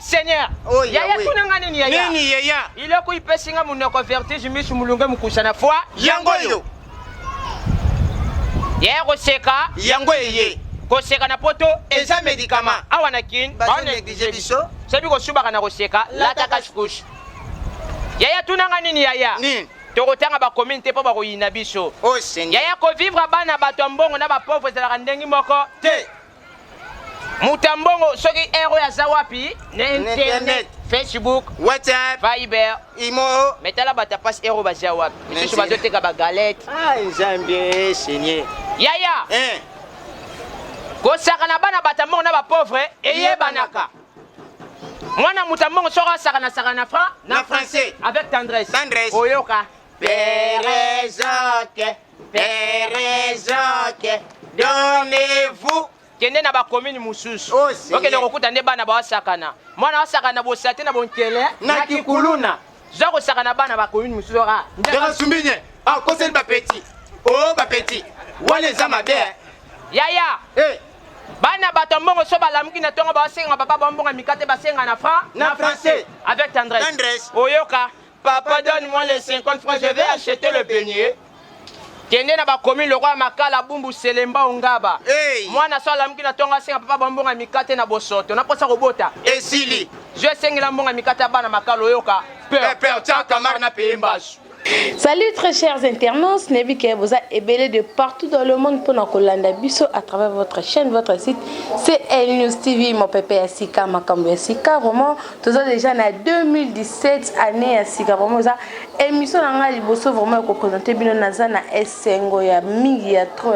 Seigneur. Yaya tunanga nini yaya? Nini yaya? Il est quoi pesinga munoko vertige misu mulunga mukusana foi. Yango yo. Yaya koseka. Yango yeye. Koseka na poto eza médicament. Awa na kin. Ba négligé biso. Sebi kosuba na koseka lata kashkush. Yaya tunanga nini yaya? Nini? Tokotanga ba communauté po ba koyina biso. Oh Seigneur. Yaya ko vivre bana bato mbongo na ba pauvre za ndengi moko. Te. Mutambongo soki ero ya zawapi na internet, Facebook, WhatsApp, Viber, Imo. metala bata passe ero ba zawapi. Misusu ba doteka ba galette. Ah Nzambe Seigneur. Yaya. Ko saka na bana bata mbongo na ba pauvre eye banaka. Mwana mutambongo soka saka na na français avec tendresse. Tendresse. Oyoka. Pérézoque, Pérézoque, donnez-vous. Kende na ba commune mususu. Ok ne kokuta nde bana ba sakana. Mwana sakana bo sate na bonkele na kikuluna. Zako sakana bana ba commune mususu ra. Ndaka sumbinye. Ah conseil ba petit. Oh ba petit. Wale za mabe. Yaya. Bana batombongo so balamuki na tongo ba senga papa bombonga mikate ba senga na français avec tendresse. Tendresse. Oyoka. Papa donne-moi les 50 francs, je vais acheter le beignet. Kende na ba commune le roi makala bumbu selemba ongaba. Mwana so lamuki na tonga senga papa bombonga mikate na bosoto. Na posa kobota. Esili. Je senga mbonga mikate bana makala oyoka. Père tchaka marna pembasu. Salut très chers internautes, Nebi vous a ébélé de partout dans le monde pour nous Kolanda Bisso à travers votre chaîne, votre site. C'est El News TV, mon pépé Asika, ma cambe Asika. Vraiment, tout ça déjà en 2017 année Asika. Vraiment, ça émission dans la Bisso vraiment qu'on présentait bien Nazana Essengo ya mingi ya trop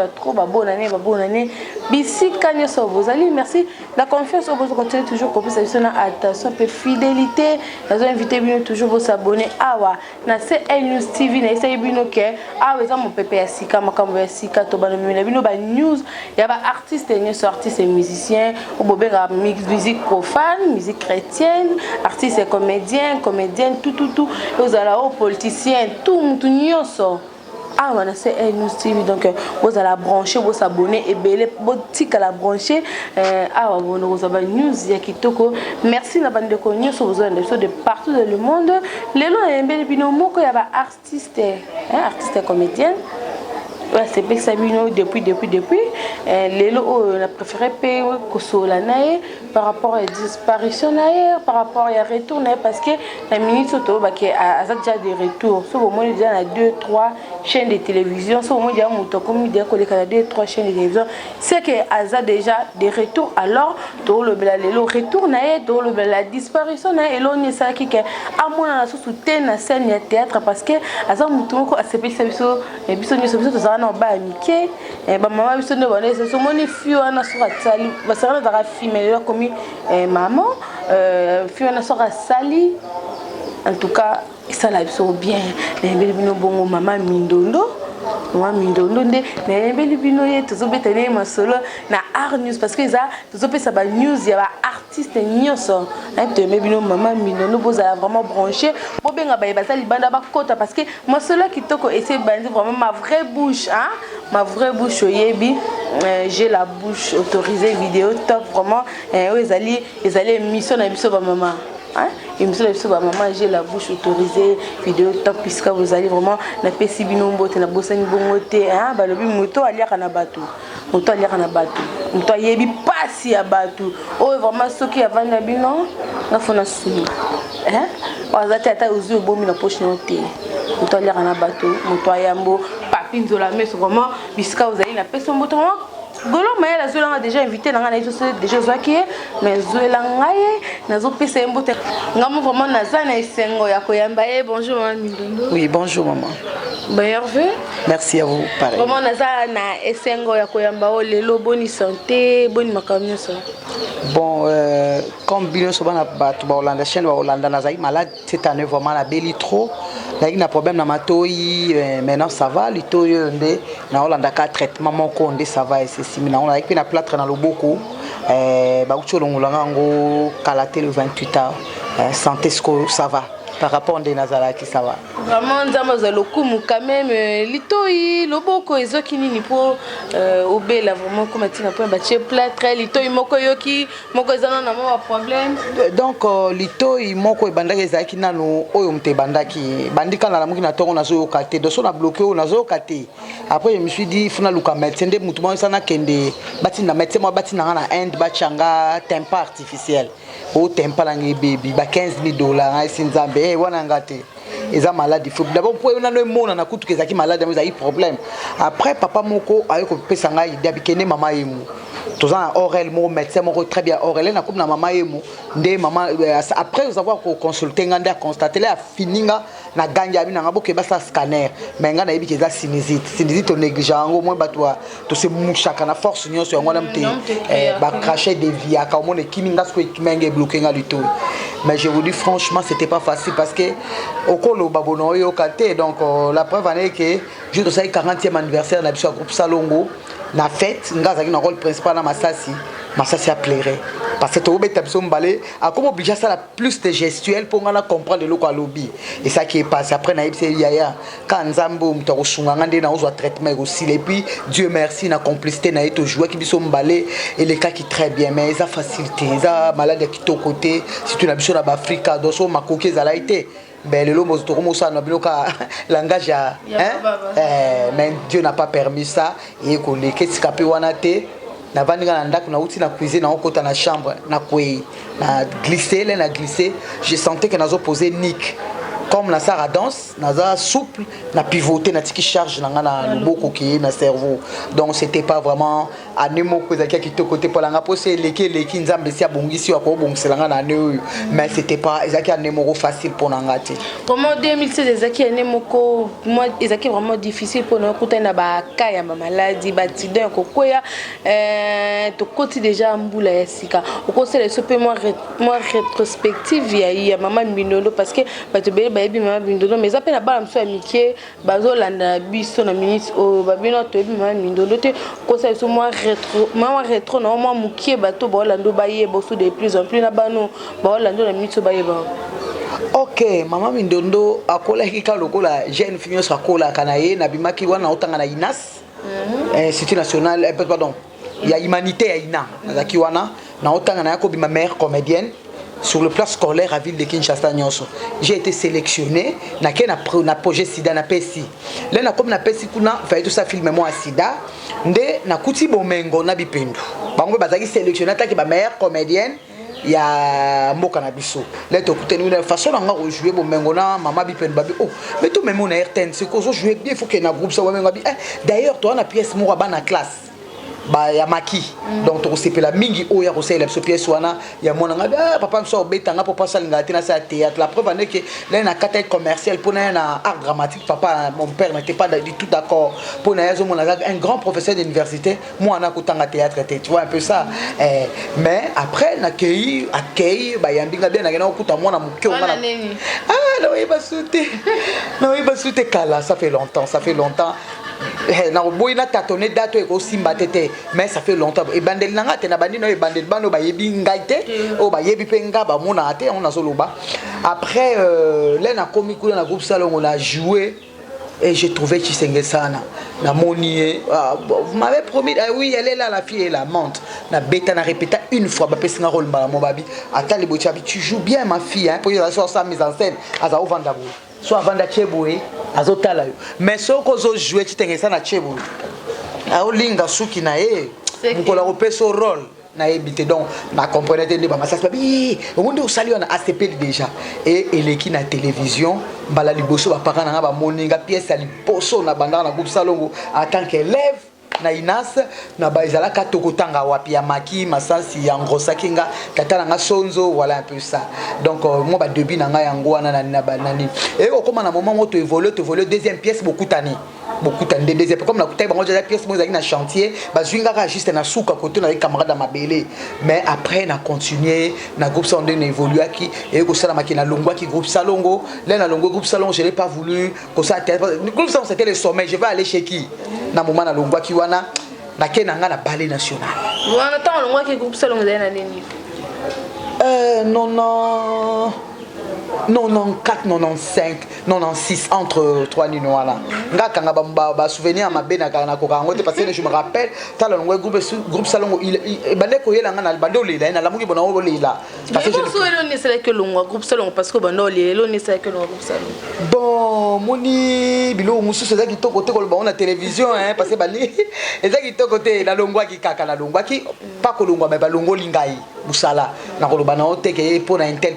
bonne année. Bisika nyoso vous allez merci la confiance au vous continuez toujours comme ça attention peu fidélité. Nous invité bien toujours vous s'abonner awa na c'est El News TV na essaye bino ke awa eza mon pépé Asika makambo ya Sika to bana mina bino ba news ya ba artiste nyoso artiste et musicien au bobera musique profane musique chrétienne artiste et comédienne tout aux ala aux politiciens tout mutu nyoso. Ah voilà c'est El News TV donc vous allez brancher vous s'abonner et belé boutique à la brancher ah vous avez news ya kitoko merci na bande ko nyoso vous avez de partout dans le monde les lois et belé bino moko ya ba artiste artiste et comédienne. Ouais, c'est bien que ça vient depuis. Les lots, on a préféré payer par rapport à la disparition, par rapport à la retour, parce que la minute auto, qui a déjà des retours. Sauf au moins, il y a 2-3 chaînes de télévision. Sauf au moins, il y a 2-3 chaînes de télévision. C'est qu'il y a déjà des retours. Alors, le retour, la disparition, et là, on est ça qui est à mon avis, soutenu la scène de théâtre parce que, à ça, c'est bien non ba mike ba mama biso ne bone so moni fio na sura tsali ba sara na filmer comme maman fio na sura sali en tout cas ça la biso bien na bino bongo mama mindondo nde na bino ye tozobetane masolo na art news parce que ça tozopesa ba news ya ba artiste nyoso na bino mama mindondo bozala vraiment branché bobenga ba bazali banda ba kota parce que masolo kitoko essaie bandi vraiment ma vraie bouche oyebi j'ai la bouche autorisée vidéo top vraiment ezali émission na biso ba mama et monsieur le maman j'ai la bouche autorisée vidéo top puisque vous allez vraiment na pesi bino mbote na bosani bongote balobi moto aliaka na bato moto yebi pasi ya bato oh vraiment soki avanda bino na fona sunu wazati ata uzu bomi na poche note moto aliaka na bato moto ayambo papi nzola meso vraiment puisque vous allez na pesi mbote Golo Maël a déjà invité dans la déjà zoaki mais zoela ngaye nazo pesa mbote ngamo vraiment nazana esengo ya koyamba bonjour maman Mindondo. Oui, bonjour maman. Bienvenue. Merci à vous pareil. Vraiment nazana esengo ya koyamba lelo bonne santé, bonne makamyo ça. Bon comme bino so bana batu ba Hollande chaîne ba Hollande nazai malade cette année vraiment la beli trop. Là il y a un problème na matoi maintenant ça va litoyo ndé na Hollande ka traitement mon condé ça va et c'est similaire on a écrit na plâtre dans le boko ba ucholongolanga ngo kalaté le 28 ans santé ça va par rapport à des nazala qui ça va. Vraiment, Nzamba lokumu quand même litoi loboko ezoki nini po obela vraiment comme tu n'as pas battu plâtre litoi moko yoki moko ezana na mo problème. Donc litoi moko ebandaki ezaki nano oyo mte bandaki bandika na lamuki na tongo nazo yoka te doso na bloqué o nazo yoka te. Après je me suis dit funa luka médecin de mutu mo sana kende bati na médecin mo bati na na Inde bachanga tempa artificiel o tempa la ngebebi ba $15,000 na sinzambe wana ngate. Ils ont malade, il faut d'abord pour on a le monde on a coûté que malade mais il y a problème. Après papa moko ayo ko pesa ngai d'abikene mama yemu. Tous en orel mon médecin moko très bien orel na comme na mama yemu ndé maman après vous avoir consulté nganda constaté là fininga na ganja bina ngabo ke basa scanner mais ngana yebi ke za sinusite on négligent au moins batwa to se mushaka na force nyo so ngona mte ba cracher des via ka mon kiminga sko kimenge bloqué ngaluto. Mais je vous dis franchement c'était pas facile parce que au colo babono yo kate donc la preuve en est que juste ça 40e anniversaire na biso groupe Salongo na fête ngaza ki na rôle principal na Masasi a pleuré parce que to beta biso mbalé a comme obligé ça la plus de gestuelle pour ngana comprendre le lobby et ça qui est passé après na ibse yaya quand nzambo mto kosunga ngande na ozwa traitement aussi et puis Dieu merci na complicité na eto jouer ki biso mbalé et les cas qui très bien mais ça facilité ça malade qui to côté si tu na biso na Afrika doso makoki za la été ben le lomo to comme ça na binoka langage hein mais Dieu n'a pas permis ça et ko les kesikape wana te na vandinga na ndako na uti na cuisine na okota na chambre na kwei na glisser là na glisser je sentais que nazo poser nick comme la Sarah danse naza souple na pivoter na tiki charge na ngana loboko ki na cerveau donc c'était pas vraiment anemo ko za ki to côté pour la ngaposé leki nzambe si abongisi wa ko bongisela ngana ne mais c'était pas ezaki anemo facile pour ngati Comment 2016 ezaki anemo ko moi ezaki vraiment difficile pour nous kuta na ba ka ya maladie ba tidin ko koya to koti déjà mbula ya sika ko c'est le super moi rétrospective ya maman Minolo parce que ba to baby maman Minolo mais appena ba mso amitié bazo landa biso na ministre o babino to baby maman Minolo te ko c'est so moi rétro na moi mukie bato ba lando ba ye bosu de plus en plus na bano ba lando na ministre ba ye ba. Ok, maman Mindondo akola hika lokola jeune fille so akola kanaye na bimaki wana otanga na INAS Institut national pardon il y a humanité ya ina nazaki wana na otanga na yako bima mère comédienne sur le plan scolaire à ville de Kinshasa nyonso. J'ai été sélectionné na projet Sida na PSI. Là na comme na PSI kuna fait tout ça filmer moi Sida nde na kuti bomengo na bipendu. Bango bazaki sélectionné ta ki ba meilleure comédienne ya mboka na biso. Là to kuteni une façon nga jouer bomengo na mama bipendu babi oh mais tout même on a RTN c'est qu'on jouer bien faut que na groupe ça bomengo bi d'ailleurs toi na pièce mo ba na classe ba ya maki donc to sepela mingi o ya ko sela so pièce wana ya mona nga papa mso obetanga papa salinga tina sa théâtre la preuve est que là na carte commerciale pour na art dramatique papa mon père n'était pas du tout d'accord pour na yazo mona un grand professeur d'université moi na kutanga théâtre tu vois un peu ça mais après na accueil ba yambinga bien na gena okuta mona mukyo ngana non il va sauter kala ça fait longtemps na boy na tâtonner date ko simba tete mais ça fait longtemps et bandel nanga te na bandino e bandel bano ba yebi ngaite o ba yebi penga ba mona te on a soloba après là na komi kula na groupe salon on a joué et j'ai trouvé Chisenge sana na moni vous m'avez promis oui elle est là la fille est là monte na beta na répéta une fois ba pesinga rôle ba mo babi atali bochabi tu joues bien ma fille hein pour la sur sa mise en scène aza ovanda bo soit vanda cheboé azotala yo mais soko zo jouer titengesa na cheboé a olinga suki na e mukola ko peso rôle na ebité donc na comprenait de ba masasa bi on dit osali on a ACP déjà et eleki na télévision bala liboso ba parana nga ba moninga pièce ali poso na banda na groupe Salongo en tant qu'élève na INAS na baizala katokotanga wapi ya maki masasi ya ngosaki nga tata nga sonzo voilà un peu ça donc moi ba début na nga yango wana na banani et comme na moment où tu évolues deuxième pièce beaucoup tani deuxième comme la kutaye bango déjà pièce moi na chantier ba zwinga juste na souka côté na camarade à mabele mais après na continuer na groupe Salongo na évoluer qui et ko sala makina longwa qui groupe Salongo là na longo groupe Salongo je n'ai pas voulu que ça groupe Salongo c'était le sommet je vais aller chez qui na moment na longwa qui wana na kenanga na ballet national wana tant longwa qui groupe Salongo na nini non 94, 95, 96 entre 3 nino voilà. Nga kanga ba souvenir ma bena kana ko kango parce que je me rappelle tala ngwe groupe salon il bande ko yela ngana bando lila na lamuki bona o lila parce que je ne sais que le groupe salon parce que bando lila ne sais que le groupe salon bon moni bilo musu c'est ça qui to côté ko ba on la télévision hein parce que bali eza qui to côté la longwa ki kaka la longwa ki pas ko longwa mais ba longo lingai musala na ko ba na o teke pour na intel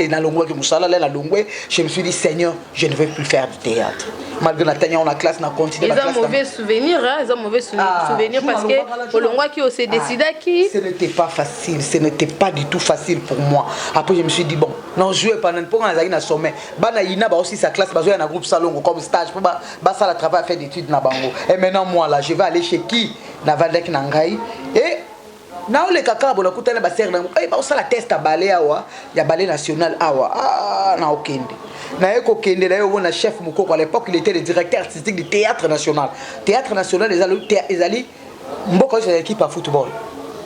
na longwa ki musala la longwe je me suis dit Seigneur je ne veux plus faire du théâtre malgré la tenue on la classe na continuer la classe. Ils ont mauvais souvenir hein ils ont mauvais souvenir parce que longwa ki s'est décidé qui ce n'était pas facile, ce n'était pas du tout facile pour moi. Après je me suis dit bon, non jouer pendant pour on na sommet. Bana ina ba aussi sa classe ba jouer na groupe salon comme stage pour ba ça la travail faire d'études na bango. Et maintenant moi là, je vais aller chez qui na Valdec na ngai et na ole kaka bona kutana ba serre na eh ba ça la test à ballet awa, ya ballet national awa. Ah na okende. Na eko kende na yo na chef Mukoko à l'époque il était le directeur artistique du théâtre national. Théâtre national les alliés mboko c'est l'équipe à football.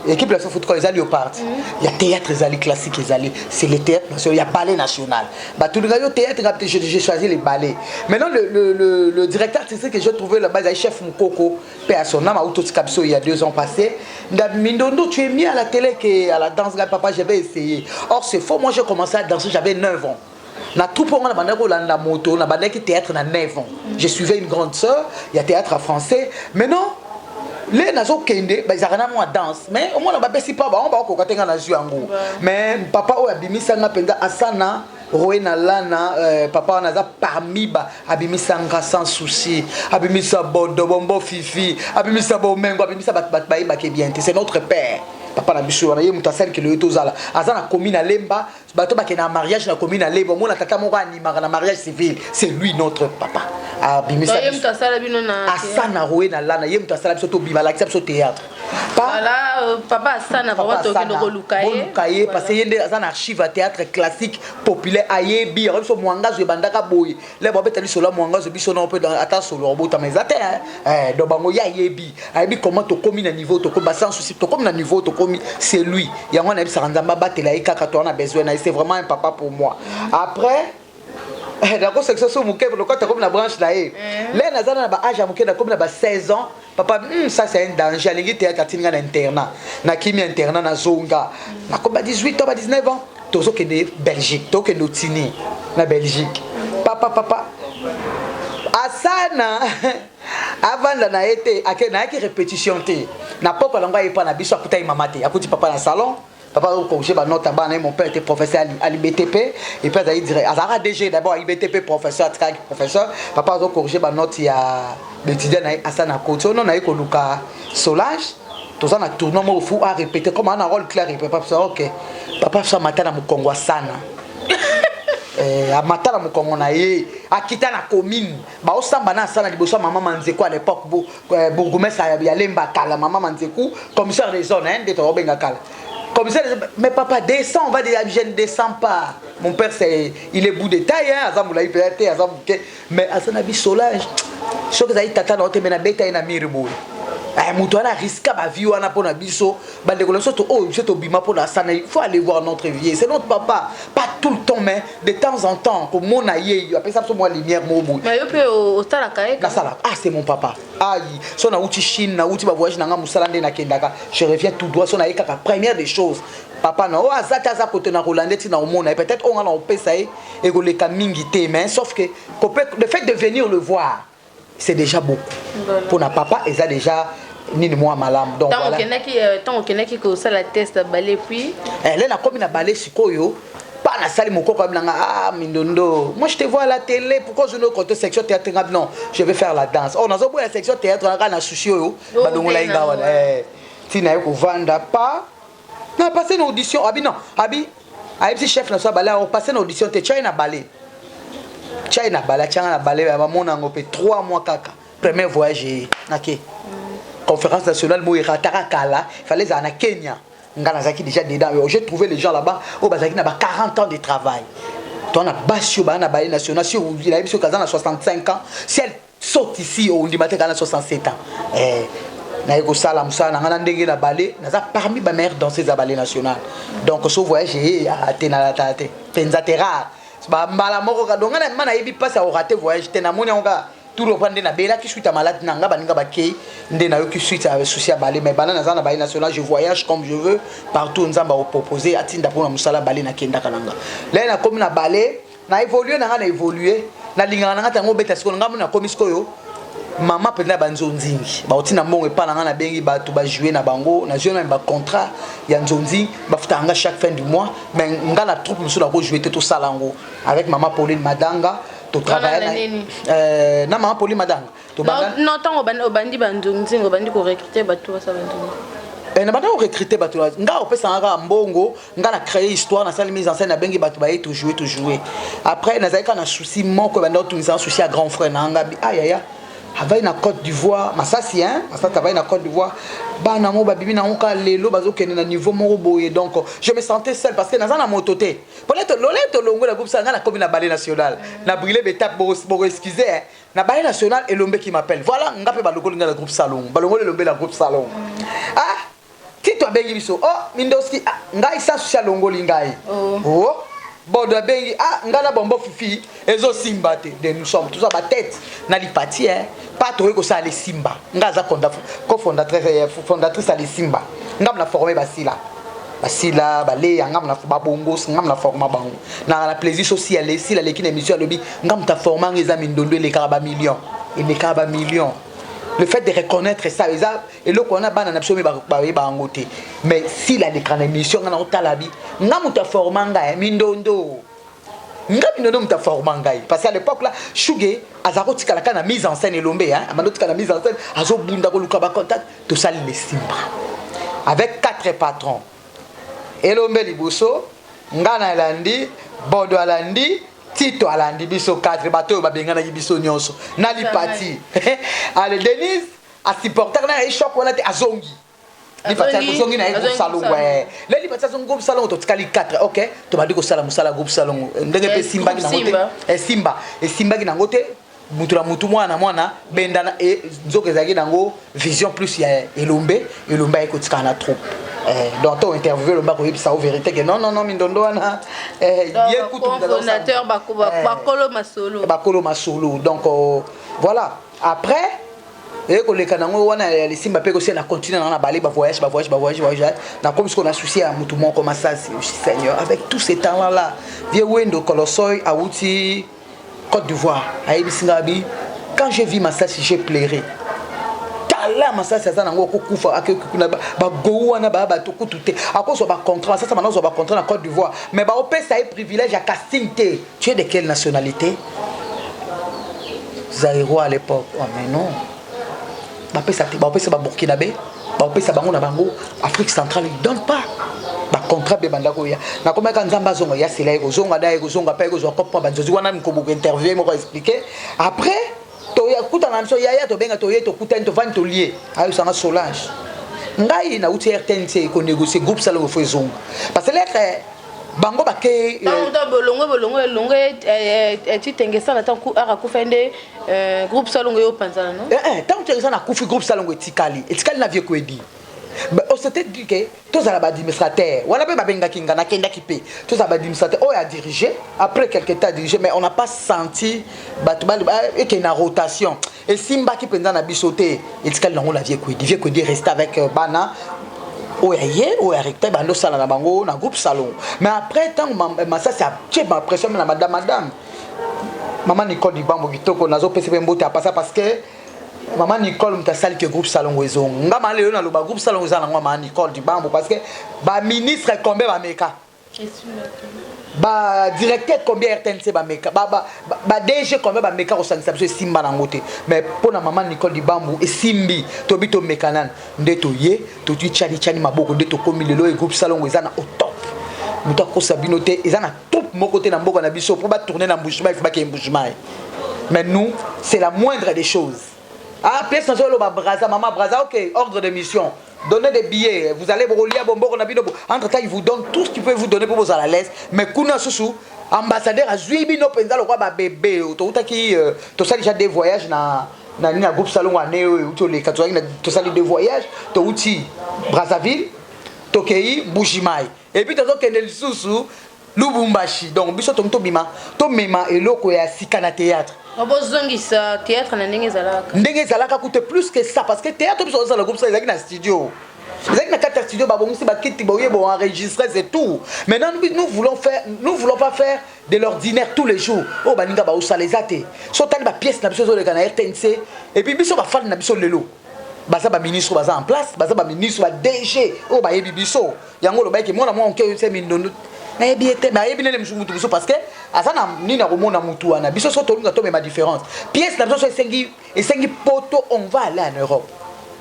L'équipe de football les alliés au parti. Il y a théâtre les alliés classiques les alliés, c'est le théâtre national, il y a ballet national. Bah tout le gars théâtre j'ai choisi les ballets. Maintenant le directeur artistique que j'ai trouvé là-bas il y a chef Mukoko paix à son âme à Autoskapso il y a 2 ans passés. Mindondo tu es mis à la télé que à la danse là papa j'avais essayé. Or c'est faux moi j'ai commencé à danser j'avais 9 ans. Na tout pour moi la moto na bandaki théâtre na 9 ans. Je suivais une grande sœur, il y a théâtre en français. Maintenant les nazo kende ba izarana moi danse mais au moins na ba pesi pas ba on ba ko katenga na zuango. Mais papa o abimisa nga penza asana Roena lana papa naza parmi ba abimisa nga sans souci abimisa bondo bombo fifi abimisa bomengo abimisa bat ba ke bien c'est notre père. Papa na biso na ye mutasel ke le tozala azana commune Lemba bato ba ke na mariage na commune Lemba mo na tata moko animaka na mariage civil c'est lui notre papa abimisa ye mutasala bino na asana Roena lana ye mutasala biso to bibala ki biso théâtre voilà papa asana vraiment to ke ndoko lukaye parce que yende azana archive à théâtre classique populaire ayebi biso mwangazo e bandaka boye le ba betali solo mwangazo biso na peu ata solo robota mais ate do bango ya yebi ayebi comment to komi na niveau to ko ba sans souci to komi na niveau to c'est lui il y a un ami Saranzamba batela et kaka on a besoin c'est vraiment un papa pour moi après d'accord section so muke le côté comme la branche là là nazana na ba âge muke na comme na ba 16 ans papa ça c'est un danger alingi théâtre tinga na internat na kimi internat na zonga na comme 18 ans 19 ans tozo ke de Belgique to ke notini na Belgique papa asana avant na été na ki répétition té na papa longa y pas na biso akuta mamate akuti papa na salon papa au corriger ba note bana mon père était professeur à l'IBTP et puis il dirait azara DG d'abord à l'IBTP professeur papa au corriger ba note ya l'étudiant na asana koto non na ko luka Solange tout ça na tournoi mo fou à répéter comme un rôle clair et papa ça OK papa ça matin na Mukongo sana amatala mukongo na ye akita na commune ba osamba na sana liboso mama Manzeku à l'époque bourgmestre ya Lemba kala mama Manzeku commissaire des zones hein de Tobenga kala commissaire mais papa descend on va dire je ne descends pas mon père c'est il est bout de taille hein azamula il peut être azambuke mais asana bi Solange ce que ça tata na otemena beta ina miribo mutu ana risque ba vie wana pona biso bande ko leso to oh je to bima pona sana il faut aller voir notre vieux c'est notre papa pas tout le temps mais de temps en temps comme mon aïe il appelle ça moi lumière mobo mais yo peut au sala kae la sala c'est mon papa aïe son na uti Chine na uti ba voyage na nga musala nde na kendaka je reviens tout droit son na kaka première des choses papa na o azata za côté na Rolandais ti na omona peut-être on a on peut ça et ko le kamingi té mais sauf que le fait de venir le voir c'est déjà beaucoup pour na papa et ça déjà ni de moi malam donc voilà tant que ko ça la test balé puis elle est na comme na balé sikoyo pas na salle moko comme na mindondo moi je te vois à la télé pourquoi je ne côté section théâtre non je vais faire la danse on a zo la section théâtre na sushi yo badongo la inga wala tina ko vanda pas na passer une audition abi non abi petit chef na so balé on passer une audition te China balé China balé China balé ba mona ngopé 3 mois kaka premier voyage naké conférence nationale Moira Tarakala, il fallait aller à Kenya. Nganazaki déjà dedans. J'ai trouvé les gens là-bas au Bazaki n'a pas 40 ans de travail. On a Bassio Bana Balé national si il a eu sur Kazan à 65 ans. Si elle saute ici on dit matin à 67 ans. Na eko sala musala ngana ndenge na balé, naza parmi ba mère danseuse à ballet national. Donc ce voyage à Tenala Tate, Penzatera. ba mbala moko ka donga na mana yebi passe au rater voyage te na moni onga tout le prendre na bela qui suite à malade nanga baninga bakei ndé na yo qui suite à souci à balé mais banana za na baï national je voyage comme je veux partout nzamba au proposer atinda pour na musala balé na kenda kananga là na comme na balé na évoluer na évoluer na linga na tango beta siko nga na komi sikoyo mama penda banzonzingi ba otina mbongo epa na bengi ba to ba jouer na bango na jouer même ba contrat ya nzonzi ba futanga chaque fin du mois mais nga na troupe musu na ko jouer tout salango avec maman Pauline Madanga to travailler na maman Pauline Madanga to banga non tant obandi banzonzi obandi ko recruter bato ba sabanzonzi na banda ko recruter bato nga opesa nga mbongo nga na créer histoire na salle mise en scène na bengi bato ba to jouer après na zaika na souci moko banda to mise en souci à grand frère na nga aïe aïe Availle na Côte d'Ivoire, Massassi hein, ça travaille na Côte d'Ivoire. Ba na mo ba bibi na onka lelo bazo kene na niveau moko boye donc je me sentais seul parce que na na mototé. Peut-être l'olento longo la groupe ça na comme na ballet national. Na brûlé betape pour excuser na ballet national et l'ombe qui m'appelle. Voilà, ngape ba logo la groupe salon. Ba logo l'ombe la groupe salon. Ah, qui toi bengi biso. Oh, Mindoski ngai sa social longo lingai. Oh. Bon de bengi ngana bombo fifi ezo simba te de nous sommes tous à ma tête na li parti hein pas toi ko ça les simba ngaza fondatrice à les simba ngam na formé basila balé ngam na ba bongo ngam na forma bango na la plaisir social les si la l'équipe émission lobi ngam ta forma ngeza mindondo les karaba millions et les karaba millions. Le fait de reconnaître ça, et le qu'on a ban en absolu bangoté. Mais si la l'écran émission on a talabi, ngam ta formanga mindondo. Ngam mindondo ta formanga parce qu'à l'époque là, Chugé azaro tika la mise en scène et l'ombe hein, amando tika la mise en scène, azo bunda ko luka ba contact, tout ça les simba. Avec 4 patrons. Et l'ombe liboso, ngana elandi, bodo alandi, Tito alandi biso 4 bateau babengana biso nyonso nali parti allez Denise a supporter na choc wana te azongi li parti azongi na groupe salon ouais là li parti azongi groupe salon to tikali 4 OK to badi ko sala musala groupe salon ndenge pe simba ki na ngote simba ki na ngote mutu mwana bendana et nzoke zaki nango vision plus ya elombe ko tikana trop donc on interviewé le bac oui ça vérité que non mindondo wana fondateur bakolo masolo donc voilà après et que les kanango wana les simba pe ko na continuer na balé ba voyage na comme ce qu'on a souci à mutu mon comme ça Seigneur avec tous ces talents là vieux wendo kolosoi awuti Côte d'Ivoire ayibisingabi quand j'ai vu Massassi j'ai pleuré là Massassi ça nango kufa akekuna ba go wana ba to kutute akoso ba contrat ça maintenant ba contrat na Côte d'Ivoire mais ba opesa ay privilège à casting te tu es de quelle nationalité Zaïro à l'époque oh mais non ba opesa ba Burkinabé ba opesa bango na bango Afrique centrale ils donnent pas ba contrat be bandako ya na koma ka nzamba zonga ya sela ko zonga da ko zonga pa ko zo koppa banzozi wana ko bu interview mo ko expliquer après to ya kuta na nso ya to benga to yeto kuta to van to lier ayo sanga Solange ngai na uti RTNC ko négocier groupe salon fo zonga parce que les bango ba ke bolongo tu tengesa na tant ara ku fende groupe salon yo panzana non tant tengesa na ku fi groupe salon etikali na vie ko edi on s'était dit que tous à l'administrateur on a pas benga kinga na kenda kipe tous à l'administrateur on a dirigé après quelques temps dirigé mais on n'a pas senti et qu'il y a une rotation et simba qui pendant na bisoté et ce qu'elle la vie ko di rester avec bana o ya recteur bando sala na bango na groupe salon mais après tant ça c'est à ma pression na madame maman Nicole Dibambo kitoko nazo pese mbote à passer parce que maman Nicole mtasali que groupe salon wezo ngama leo na loba groupe salon wezo na maman Nicole Dibambo parce que ba ministre combien ba meka ba directeur combien RTNC ba meka ba DG combien ba meka osanisa biso simba na ngote mais pona maman Nicole Dibambo e simbi to bito mekanan ndeto ye to tu chani maboko ndeto komi lelo e groupe salon wezo na au top muta ko sabinote eza na top moko te na mboko na biso pour ba tourner na Mbushima il faut pas qu'il Mbushima mais nous c'est la moindre des choses. Ah, pièce dans le Braza, maman Braza, ok, ordre de mission. Donnez des billets, vous allez vous relier à Bombo, entre temps, ils vous donnent tout ce qu'ils peuvent vous donner pour vous à la l'aise. Mais Kuna Soussou, ambassadeur à Zuibino Penza, le roi bébé, tu as déjà des voyages dans un groupe salon à Néo, tu as des voyages, tu as Brazzaville, Tokei, Boujimaï. Et puis tu as Kenel Soussou, Lubumbashi. Donc biso to bima to mema eloko ya sika na théâtre. Obozongisa théâtre na ndenge ezalaka. Ndenge ezalaka coûte plus que ça parce que théâtre biso ça le groupe ça ezaki na studio. Ezaki na 4 studio ba bongisi ba kiti boye bon enregistrer c'est tout. Maintenant nous voulons pas faire de l'ordinaire tous les jours. Oh baninga ba usalezate. So tali ba pièce na biso zo le kana RTNC et puis biso ba fan na biso lelo. Baza ba ministre baza en place, baza ba ministre ba DG, oh ba yebi biso. Yango lo ba ke mona mo onke se mindondo. Na yebi ete ba yebi nele msungutu biso parce que azana nini na komona mutu wana. Biso so to lunga to ma différence. Pièce na biso so esengi poto on va aller en Europe.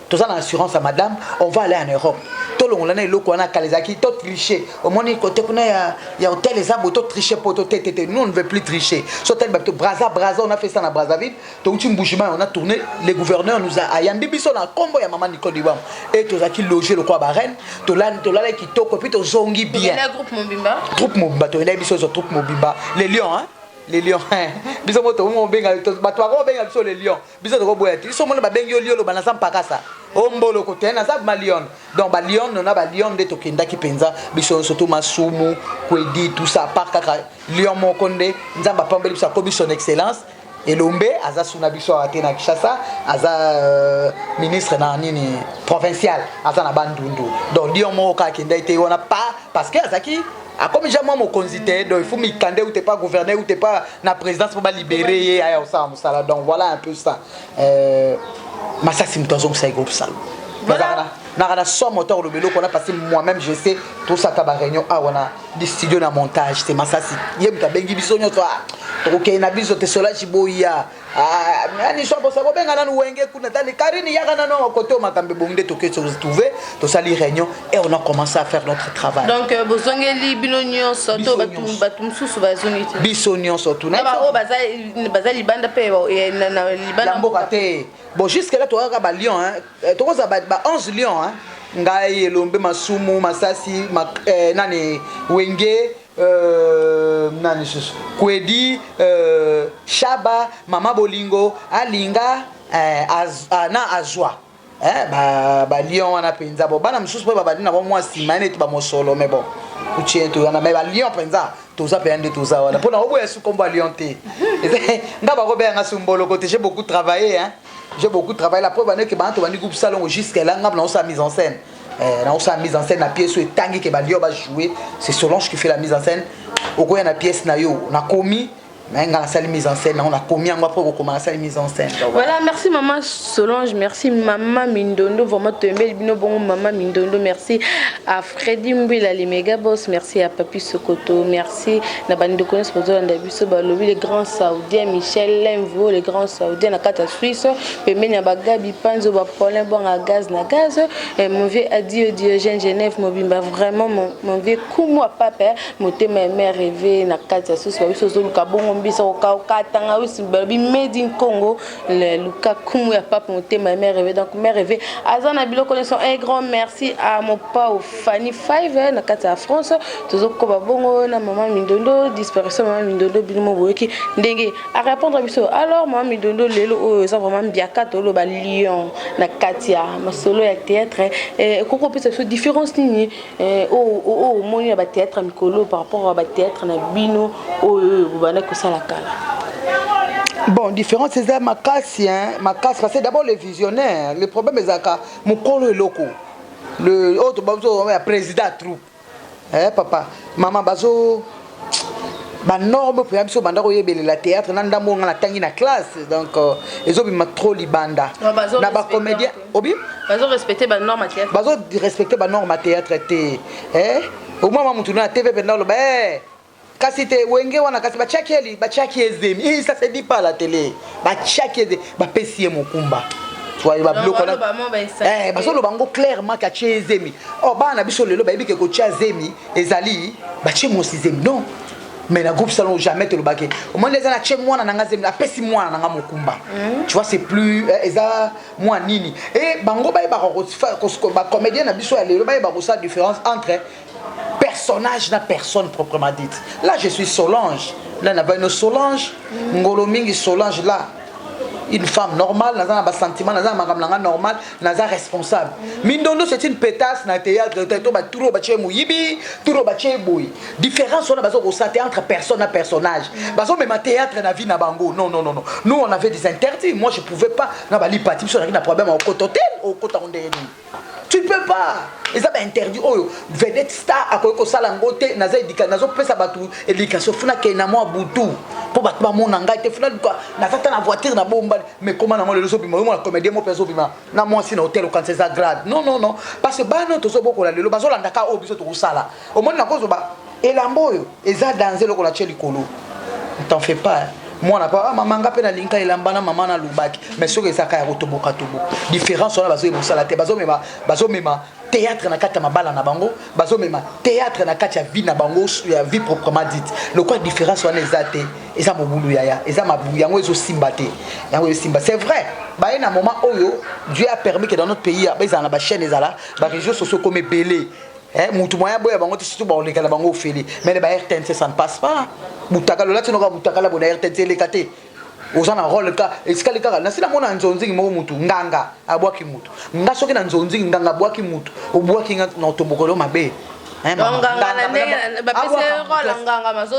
Tout ça dans l'assurance à madame, on va aller en Europe. Tout le monde a le coin à Kalezaki, tout tricher. Au moins, côté il y a hôtel les arbres, tout tricher pour tout tété. Nous on ne veut plus tricher. Sautel Braza, on a fait ça dans Brazzaville. Tout un bougement, on a tourné. Les gouverneurs nous a ayambi biso na combo ya maman Nicole Diwam. Et tout ça qui logé le quoi barren. Tout là qui toko puis tout zongi bien. Le groupe Mobimba. Groupe Mobimba, tout là biso groupe Mobimba. Les lions hein. Les lions biso moto mo benga to batwa benga biso les lions biso to boya ti so mo ba bengi lion lo banasa mpakasa ombolo côté na za ma lion donc ba lion na ba lion de to kenda ki penza biso surtout masumu kwedi tout ça par kaka lion mo konde nzamba pambeli biso ko biso excellence Elombe aza suna biso atena Kishasa aza ministre na nini provincial aza na bandundu donc lion mo ka kenda ite on a pas parce que azaki comme jamais mon consulté, donc il faut m'y candidater ou t'es pas gouverneur ou t'es pas na présidence pour pas libérer ça donc voilà un peu ça mais ça c'est une ça groupe ça voilà na somme moteur le vélo qu'on a passé moi-même je sais tout ça ta réunion ah on a des studios na montage c'est ma ça si yem ka bengi biso nyoto OK na biso te sola chiboya ani so bosa bobenga na wenge kuna tali karini yaka na no côté makambe bonde to que se trouver to sali réunion et on a commencé à faire notre travail donc bozongeli binonyo soto batum susu bazoni bisonyo soto na ba o baza libanda pe na libanda mboka te bon jusque là to ka ba lion hein to ko za ba 11 lions hein ngai Elombe masumu masasi nani wenge nani kwedi shaba mama bolingo alinga na azwa ba lion wana penza bo bana msusu pe babadi na bo mwa simane tu ba mosolo mais bon uchie tu na ba lion penza to za pende to za wana pona obo yesu komba lion te ngaba ko be nga sumbolo côté j'ai beaucoup travaillé hein j'ai beaucoup travaillé la preuve est que ba to bani groupe salon jusqu'à là ngaba na sa mise en scène on sa mise en scène la pièce est tangi que Bandio va jouer c'est Solange qui fait la mise en scène au coin la pièce na yo on a commis mais dans la salle mise en scène on a commis en après on commence la mise en scène voilà merci maman Solange merci maman Mindondo vraiment tembel bino bon maman Mindondo merci à Freddy Mbila les méga boss merci à Papi Sokoto merci na bandi de connaissance pour dans biso balobi les grands saoudiens Michel Lenvo les grands saoudiens na kata Suisse pemenya bagabi panzo ba problème bon à gaz na gaz et mon vieux adieu Diogène Genève Mobimba vraiment mon vieux kumwa papa motema mère rêvé na kata Suisse ba biso zoluka bon biso ka tanga wisi babi made in Congo le Luka Kumu ya papa monté ma mère rêvé donc mère rêvé azana bilo connaissons un grand merci à mon pao Fanny 5 na kata France tozoko ba bongo na maman Mindondo disparition maman Mindondo bilimo boyeki ndenge à répondre biso alors maman Mindondo lelo ça vraiment biaka to lo ba lion na katia masolo ya théâtre et koko peut se différence nini moni ba théâtre mikolo par rapport à ba théâtre na bino bana ko la cala. Bon, différence c'est ma casse, parce que d'abord les visionnaires, le problème est que mon colo est loco. Le autre président troupe. Papa, maman bazo ba norme pour biso banda ko yebele la théâtre nanda mo ngana tangi na classe donc ezobi ma trop libanda na ba comédien obi bazo respecter ba norme théâtre bazo respecter ba norme théâtre te au moment où tu na TV pendant le kasi te wenge wana kasi bachaki ezemi ça se dit pas à la télé bachaki ezemi ba pesie mokumba soit ba bloko na baso lo bango clairement ka ezemi oh bana biso lelo ba yebike ko chia ezemi ezali bachi mo sizemi non mais la groupe salon jamais te le baquet au moins les ana che mwana nanga zemi la pesi mwana nanga mokumba tu vois c'est plus eza moi nini et bango ba ba comédien na biso ya lelo ba ba ça différence entre personnage na personne proprement dite. Là je suis Solange. Là n'a pas une Solange. Ngolo mingi Solange là. une femme normale, naza na sentiment, naza makamlanga normal, naza responsable. Mindondo c'est une pétasse na théâtre, to ba turo ba che muyibi, turo ba che boy. Différence on a bazo ressentir entre personne à personnage. Bazo même théâtre na vie na bango. Non non non non. Nous on avait des interdits. Moi je pouvais pas na bali parti sur na problème au côté au côté on est. Tu ne peux pas. Ils avaient interdit oh vedette star à quoi sala ngote naza éducation nazo pesa batu éducation funa ke na moi butu pour batu ba monanga te funa quoi na tata na voiture na bomba mais comment na moi le so bima moi comédien moi peso bima na moi si na hôtel au quand c'est grade non non non parce que ba no to so boko la lelo bazo landa ka o biso to sala au moins na kozo ba elamboyo eza danser loko la cheli kolo ne t'en fais pas moi na pas maman nga pe na linka elambana maman na lubaki mais soki ezaka ya kotoboka tobo différence on a bazo ebosala te bazo mema théâtre na kati ya mabala na bango bazo mema théâtre na kati ya vie na bango ya vie proprement dite le quoi différence wana eza te eza mobulu yaya eza mabu yango ezo simba te yango ezo simba c'est vrai ba na moment oyo Dieu a permis que dans notre pays ba ezala na ba chaîne ezala ba réseaux sociaux comme belé mutu moya boya bango te surtout ba on ekala bango ofeli mais ba RTNC ça ne passe pas mutaka lola tino ka mutaka la bona RTNC lekate ozana rôle ka esikali kaka na sila mona nzonzi moko mutu nganga abwaki mutu nga soki na nzonzi nganga abwaki mutu obwaki nga na tombokolo mabe nganga na ndenge ba pese rôle nganga mazo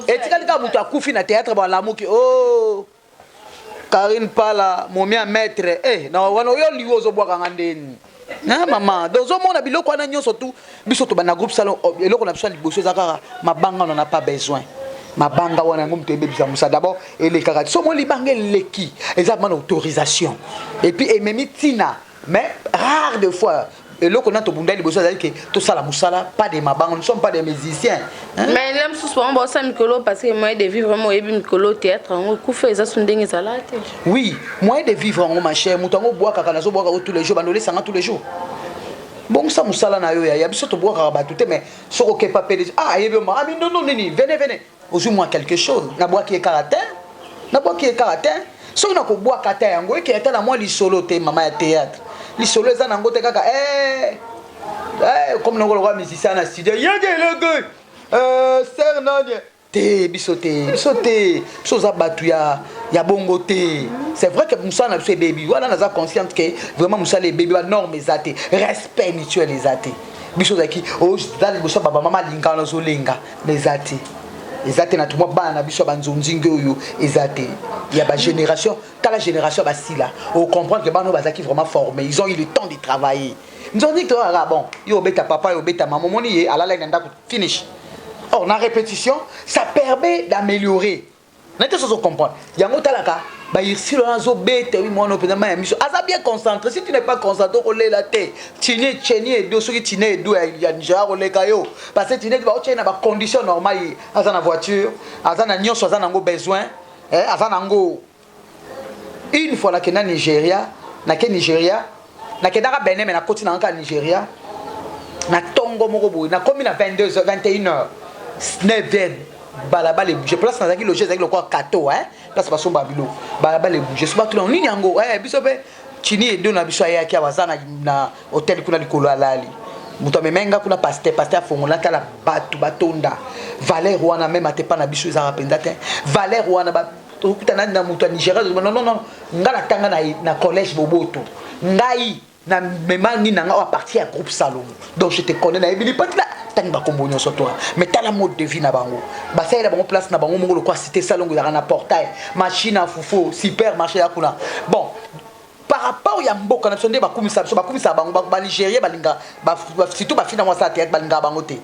etikali ka mutu akufi na théâtre ba lamuki oh Karine Pala momia maître na wana yo liwo zobwaka ngandeni na maman donc au monde biloko wana nyonso tout biso to bana groupe salon eloko na biso liboso ezaka mabanga on n'a pas besoin mabanga wana ngom to ebebisa musa d'abord elekaka so mo libanga leki ezaba na autorisation et puis ememi tina mais rare de fois eloko na to bunda liboso ezali ke to sala musala pas de mabanga nous ne sommes pas des musiciens mais l'aime sous son bon ça Mikolo parce que moi de vivre vraiment ebi Mikolo théâtre on kufa eza sundenge zalate oui moi de vivre en ma chère mutango bois kaka nazo bois tous les jours bandole sanga tous les jours bon ça musala na yo ya biso to bois kaka batute mais soko ke pas pédé ah yebe ma ami non non nini venez aujourd'hui-moi quelque chose na bois qui est karaté so na ko bois kata yango e ke na moi li solo te mama ya théâtre li solo eza nango te kaka comme nango le musicien na studio yenge le gars ser nanye te bisote so za batu ya bongo te c'est vrai que musa na biso baby wala na za consciente que vraiment musa les baby wa norme ezate respect mutuel ezate biso zaki o dali boso baba mama linga na zo lenga ezate ezate na tuma bana biso banzonzinge oyo ezate il y a ba génération la génération basila on comprend que bano bazaki vraiment formés ils ont eu le temps de travailler nous on dit que bon yo beta papa yo beta maman moni ala la ndako finish or na répétition ça permet d'améliorer n'était ce qu'on comprend yango talaka ba irsi lo nazo beta oui moi no pena ma mission asa bien concentré si tu n'es pas concentré on la tête tini et do soki tini et do ya njara on le kayo parce que tini ba otchena ba condition normale asa na voiture asa na nyonso asa nango besoin asa nango une fois na kena Nigeria na kedaka Benin mais na koti na nka Nigeria na tongo moko boy na komi na 22h 21h 9h balaba le bouger place na zaki loger zaki lokwa kato place ba somba bilo balaba le bouger so ba tout nini yango biso be chini edo na biso ayaki abazana na hôtel kuna likolo alali muto memenga kuna pasteur afongola kala batu batonda valeur wana même atepa na biso za rapenda te valeur wana ba okutana na muto Nigeria non ngala tanga na collège Boboto ngai na memani nanga à partir à groupe Salon donc je te connais na ebili pas là tani ba kombonyo soto mais tala mode de vie na bango ba ça ila bango place na bango mongolo kwa cité Salon za na portail machine à fufo supermarché ya kuna bon par rapport ya mboka na sonde ba kumisa bango ba Nigeria balinga ba surtout ba fina moi ça tête balinga bango te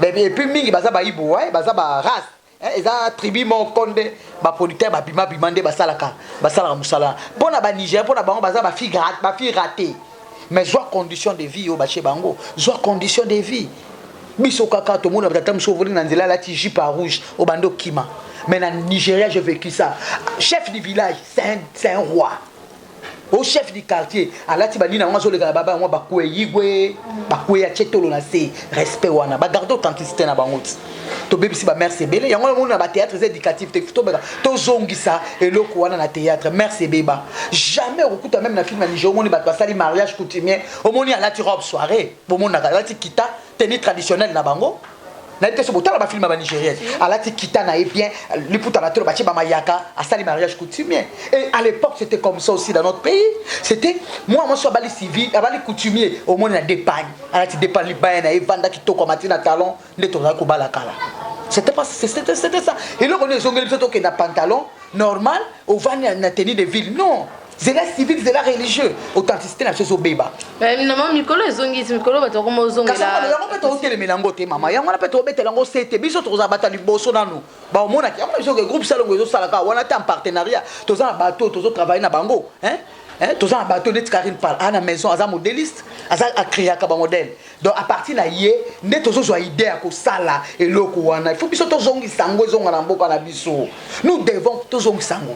et puis mingi baza ba ibo baza ba race eza tribu mon konde ba producteur ba bima bimande basalaka musala bona ba Niger bona bango baza ba fille raté mais joie condition de vie au ba chez bango joie condition de vie biso kaka to mona batata msovoli na nzela la tiji par rouge au bando kima mais na Nigeria j'ai vécu ça chef du village c'est un roi au chef du quartier alati banina ngazo le baba moi bakwe yigwe bakwe ya chetolo na se respect wana ba garder authenticité na bango to bebisi ba merci bele yango mona ba théâtre éducatif to beka to zongisa eloko wana na théâtre merci beba jamais okuta même na film na Nigeria moni ba sali mariage coutumier au moni alati robe soirée bo mona alati kita tenue traditionnelle na bango na été so botala ba film ba nigérienne alati kitana et bien le puta la tolo ba chiba mayaka a sali mariage coutumier et à l'époque c'était comme ça aussi dans notre pays c'était moi so bali civil abali coutumier au monde na dépagne alati dépagne libaya na evanda kitoko matina talon ndeto za ko bala kala c'était ça et là on est zongeli plutôt que na pantalon normal au vani na tenue de ville non. C'est la civil, c'est la religieux. Authenticité, la chose au béba. Mais maman, Mikolo, zongi, Mikolo, tu as comment zongi là? Parce que on peut te mélanger tes maman. On peut te mettre l'ango c'était. Biso tu as battu du bosso dans nous. Bah au monde qui, on a groupe salon go salaka. On a été en partenariat. Tu as un bateau, tu as travaillé na bango. Tu as un bateau net Karine parle. À la maison, à un modéliste, à un créer un modèle. Donc à partir là hier, net tu as une idée à quoi sala et loko wana. Il faut biso tu zongi sango zonga na mboka na biso. Nous devons tu zongi sango.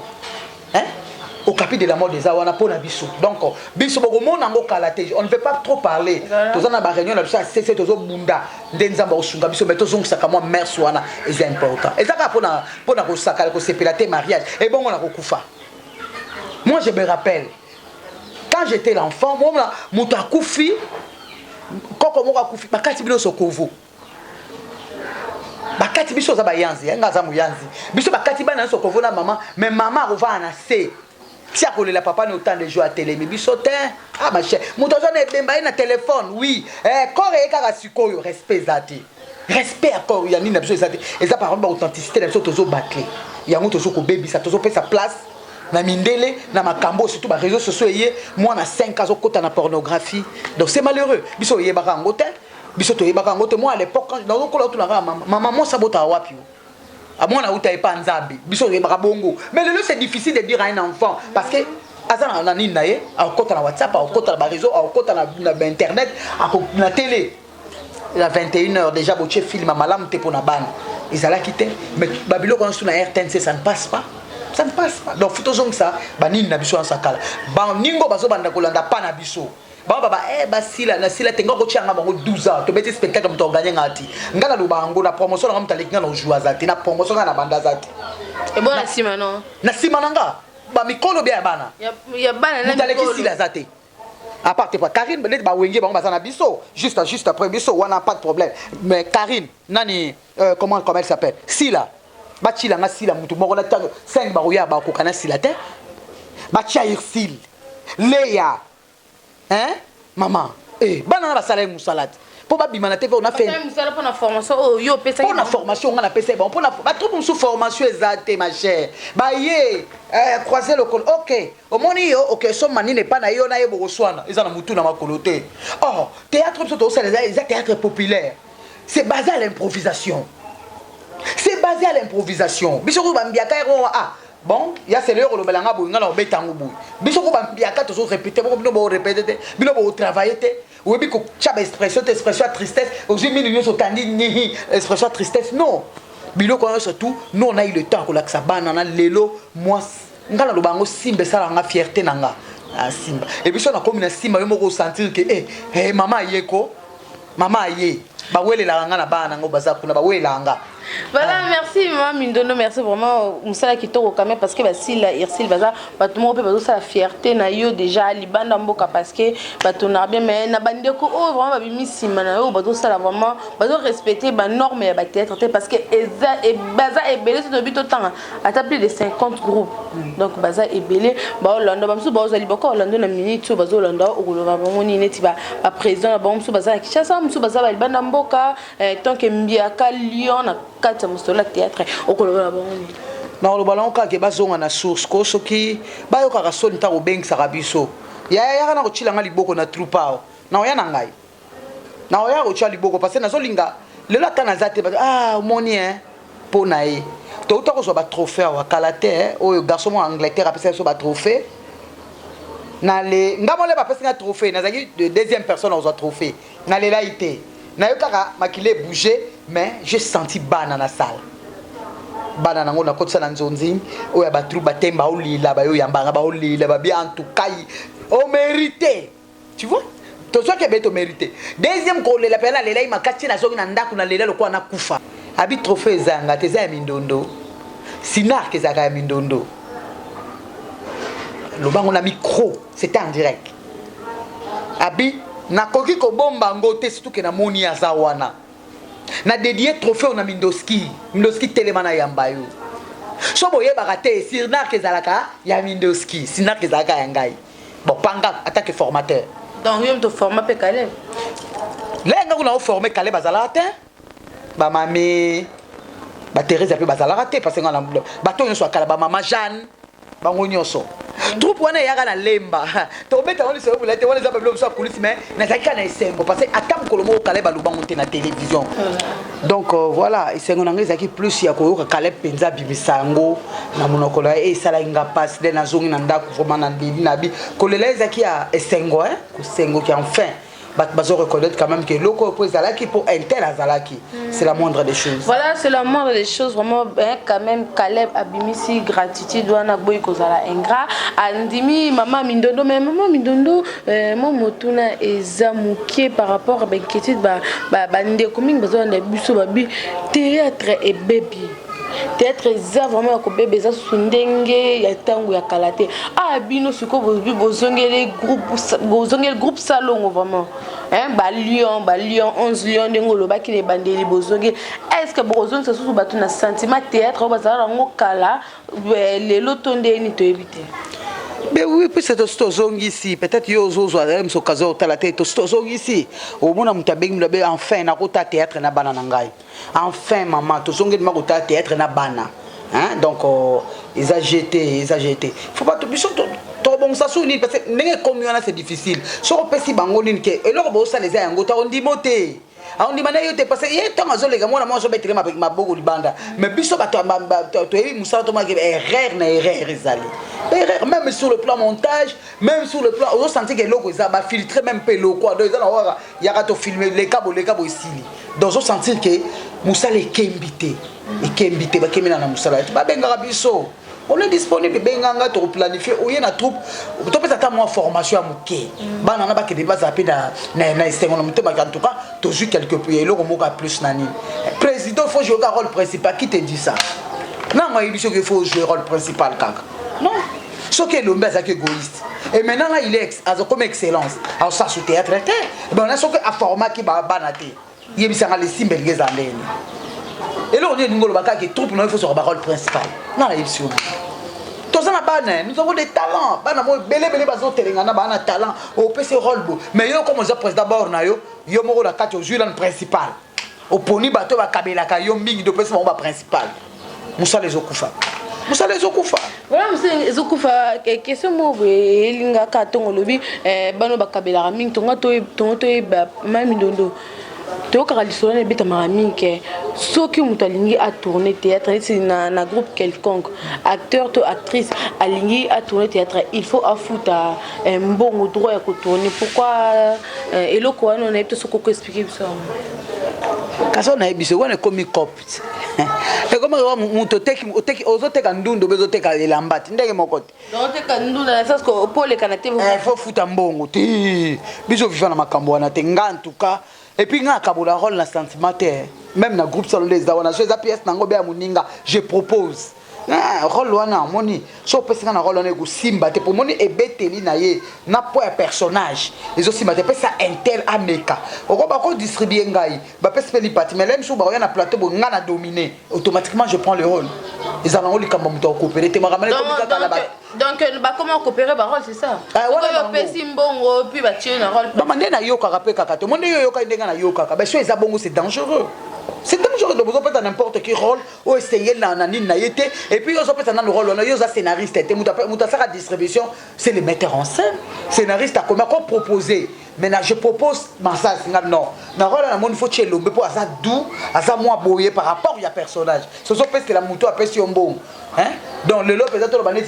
Au capit de la mort des awana pour la biso. Donc, biso bogomo nango kalate. On ne veut pas trop parler. Tous en a réunion là, c'est tozo bunda. Denzamba osunga biso mais tozo saka moi mère soana c'est important. Et ça pour na ko saka ko sepelate mariage. Et bon on a kokufa. Moi je me rappelle quand j'étais l'enfant, moi muta kufi koko mo kufi bakati bino sokovo. Bakati biso za bayanzi, ngaza muyanzi. Biso bakati bana sokovo na maman, mais maman rova na se. Si à la papa n'a autant de jouer à télé, mais bisotin, ah ma chère, mon tozo n'est pas na téléphone, oui, corps et carasuko, respect zati, respect à corps, il y a ni n'absolu zati, et ça par exemple authenticité, l'absolu tozo battre, il y a un tozo ko baby, ça tozo fait sa place, na mindele, na makambo, surtout les réseaux sociaux, moi na 5 ans au côté na pornographie, donc c'est malheureux, biso yé barangote, biso to yé barangote, moi à l'époque quand dans le colo tout na maman moi sabota wapi. À mon août et pas nzambi biso rebaka bongo mais le c'est difficile de dire à un enfant parce que azana na nini naé à côté na WhatsApp à côté na réseau à côté na internet à na télé la 21h déjà boche film à malam te pona ban ils allaient quitter mais babilo quand sur na RTNC ça ne passe pas donc faut ça banini na biso en sakala ban ningo bazo banda kolanda pa na biso baba basila na sila tenga ko tianga bango 12 ans to beti spectacle mto gagner ngati ngala lubango na promotion na mta lekinga no jouer zati na promotion na banda zati et bon na sima non na sima nanga ba mikolo bia bana ya bana na mikolo sila zati à part pas Karine peut-être ba wenge bango basana biso juste après biso wana pas de problème mais Karine nani comment elle s'appelle sila ba chila nga sila mutu moko na tango 5 ba roya ba ko kana sila te ba chair sil Léa. Hein? Maman, banana la salaire moussalat. Pour pas bimana TV on a fait pour la formation yo pesa pour la formation on a pesa bon pour la ba tout sous formation exacte ma chère. Ba yé croiser le col. OK. Au moni yo OK so mani n'est pas na yo na yebo roswana. Ils en mutu na makoloté. Oh, théâtre surtout c'est les théâtre populaire. C'est basé à l'improvisation. Bisoko bambiaka bon, il y a ces lieux où le belanga bouinga na obetango bou. Biso ko bambiaka toujours répéter, bino répéter, bino travailler te. Ou bi ko chaba expression tristesse, aux minutes au tandi ni expression tristesse non. Bilo ko surtout, nous on a eu le temps ko la sabana na lelo moi ngala lo bango simbe sala nga fierté nanga. Ah simba. Et biso na comme na simba yo moko sentir que maman yeko, maman yé. Ba wele la nga na bana ngo baza kuna ba wela nga. Voilà, merci maman Mindono, merci vraiment Moussala qui toko quand même parce que si la Irsil baza tout le monde peut la fierté na yo déjà libanda mboka parce que bato na bien mais na bande ko vraiment ba bimisi mana yo bato ça vraiment bato respecter ba normes ya ba théâtre parce que eza et baza et belé to bito tanga à plus de 50 groupes donc baza et belé ba Hollande ba msu ba ozali boko Hollande na minute to bazo Hollande o lo ba moni neti ba président ba msu baza Kinshasa msu baza ba libanda mboka tant que Mbiaka Lyon na kata musola théâtre okoloba bongo na lo balon ka ke bazonga na source ko soki bayo ka soni ta obeng sa biso ya kana ko chilanga liboko na troupa na oya na ngai na oya ko chila liboko parce que na zolinga lelo kana zate moni pona e to uta ko so ba trophée wa kalate o garçon mo Angleterre apesa so ba trophée na le ngamo le ba pesa na trophée na zaki de deuxième personne aux trophée na le laité na yo kaka makile bouger mais j'ai senti bana na salle bana nango na kotsa na nzonzi oya ba trou batemba olila ba yo yambanga ba olila ba bien en tout cas au mérité tu vois to so ke beto mérité deuxième ko lela pela lela makati na zoki na ndaku na lela lokwa na kufa abi trophée zanga teza ya mindondo sinar ke zaka ya mindondo lo bango na micro c'était en direct abi nakoki ko bomba ngo te surtout ke na moni azawana na dédié trophée on a Mindoski telemana yambayo so boye baraté Sirnak ezalaka ya Mindoski Sirnak ezalaka ya ngai bon panga attaque formateur donc yom to format pe Caleb lenga kuna former Caleb bazalaka te ba mami ba Thérèse pe bazalaka te parce que ngana bato nyonso akala ba mama Jeanne bango nyonso troupe wana yaka na lemba to beta on se bula te wana za bablo so kulisi mais na zaka na esembo parce que atam kolomo Caleb alubango te na télévision donc voilà esengo nanga ezaki plus ya koyoka Caleb penza bibisango na monoko la e sala nga passe de na zongi na ndako vraiment na ndili na bi kolela ezaki ya esengo ko sengo ki enfin bazo reconnaître quand même que loko pour Zalaki pour Intel à Zalaki c'est la moindre des choses. Voilà, c'est la moindre des choses vraiment quand même Caleb abimisi gratitude wana boy kozala ingrat andimi maman Mindondo mais maman Mindondo mon motuna ezamukie par rapport à l'inquiétude ba ndeko mingi bazo na biso babi théâtre et baby théâtre eza vraiment ko bébé za sundenge ya tango ya kalate bino siko bozongele groupe salon vraiment ba lion 11 lion ndengolo ba kile bandeli bozongé est-ce que bozongé ça sous batu na sentiment théâtre bazala ngo kala les lotonde ni to éviter. Mais oui, puis c'est tozongi ici. Peut-être yo zo même so kazo tala te tozongi ici. Au mona mutabeng mlabe enfin na kota théâtre na bana ngai. Enfin maman tozongi ma kota théâtre na bana. Hein donc ils a jeté. Faut pas tout biso to bon ça souni parce que ndenge comme yana c'est difficile. So pesi bango nini ke eloko bo sa les yango ta on dit moté. On dit maintenant yote parce que y tant azo les gars moi je bettre ma bogo libanda mais biso ba to ebi musala to ma erreur ezali erreur même sur le plan montage même sur le plan on sentit que logo ça ba filtrer même peu logo donc ils ont y a to filmer les câbles ici donc on sentit que musala ekembité ba kemina na musala ba benga biso. On est disponible benganga to planifier ou na troupe to peut attendre moi formation à muké bana na ba ke débat zapé na esengo na mutema en tout cas to joue quelque peu et le moka plus nani président faut jouer rôle principal qui te dit ça non moi il dit qu'il faut jouer rôle principal kaka non ce que l'homme est égoïste et maintenant là il est comme excellence alors ça sous théâtre ben on a ce que à format qui ba banate yebisanga les simbel gezandeni. Et là, on dit que troupe, il faut sur le rôle principal. Non, la émission. Nous avons des talents. Nous avons des talents. On peut se rôle. Mais comme on dit d'abord, nous avons le jury principal. Au poni bateau, va kabela kayo mingi de personnes au principal. Moussa les okufa. Voilà, monsieur Zokufa, question moi, elinga katongo lobi, bano bakabela mingi tonga to mami dondo. Théo Caralisson est bête marami que ceux qui ont aligné à tourner théâtre c'est un groupe quelconque acteur ou actrice aligné à tourner théâtre il faut affouter un bon droit à tourner pourquoi et le quoi on a peut-être ce qu'on expliquer ça quand on a ébiso on est comme copie et comme on teki ozoteka ndundo bezoteka elambati ndenge mokote donc teka ndundo na sens que pour les canapés faut fouta mbongo ti biso vivant na makambo wana te nga en tout cas. Et puis, quand on a un rôle sentimentaire, même dans le groupe salon des Dawana, je propose. Rôle wana moni so pesa na rôle wana simba te pour moni ebeteli na ye na po ya personnage les aussi ma te pesa intel ameka oko ba ko distribuer ngai ba pesa li parti mais même so ba na plateau bo ngana dominer automatiquement je prends le rôle ils allons li kamba muto coopérer te makamane comme ça la donc bah comment coopérer ba rôle c'est ça voilà pesa mbongo puis ba tirer na rôle ba mande na yoka rapé kaka to monde yoka ndenga na yoka ba so eza bongo c'est dangereux. C'est dangereux de vous faire n'importe quel rôle ou essayer et puis vous faites un rôle on a scénariste et distribution c'est le metteur en scène scénariste a comment proposer maintenant je propose ça non dans rôle na monde faut chez l'homme pour ça doux à ça moi boyer par rapport il y a personnage ce sont parce que la moto a pèse bon hein donc le lot peut-être le banet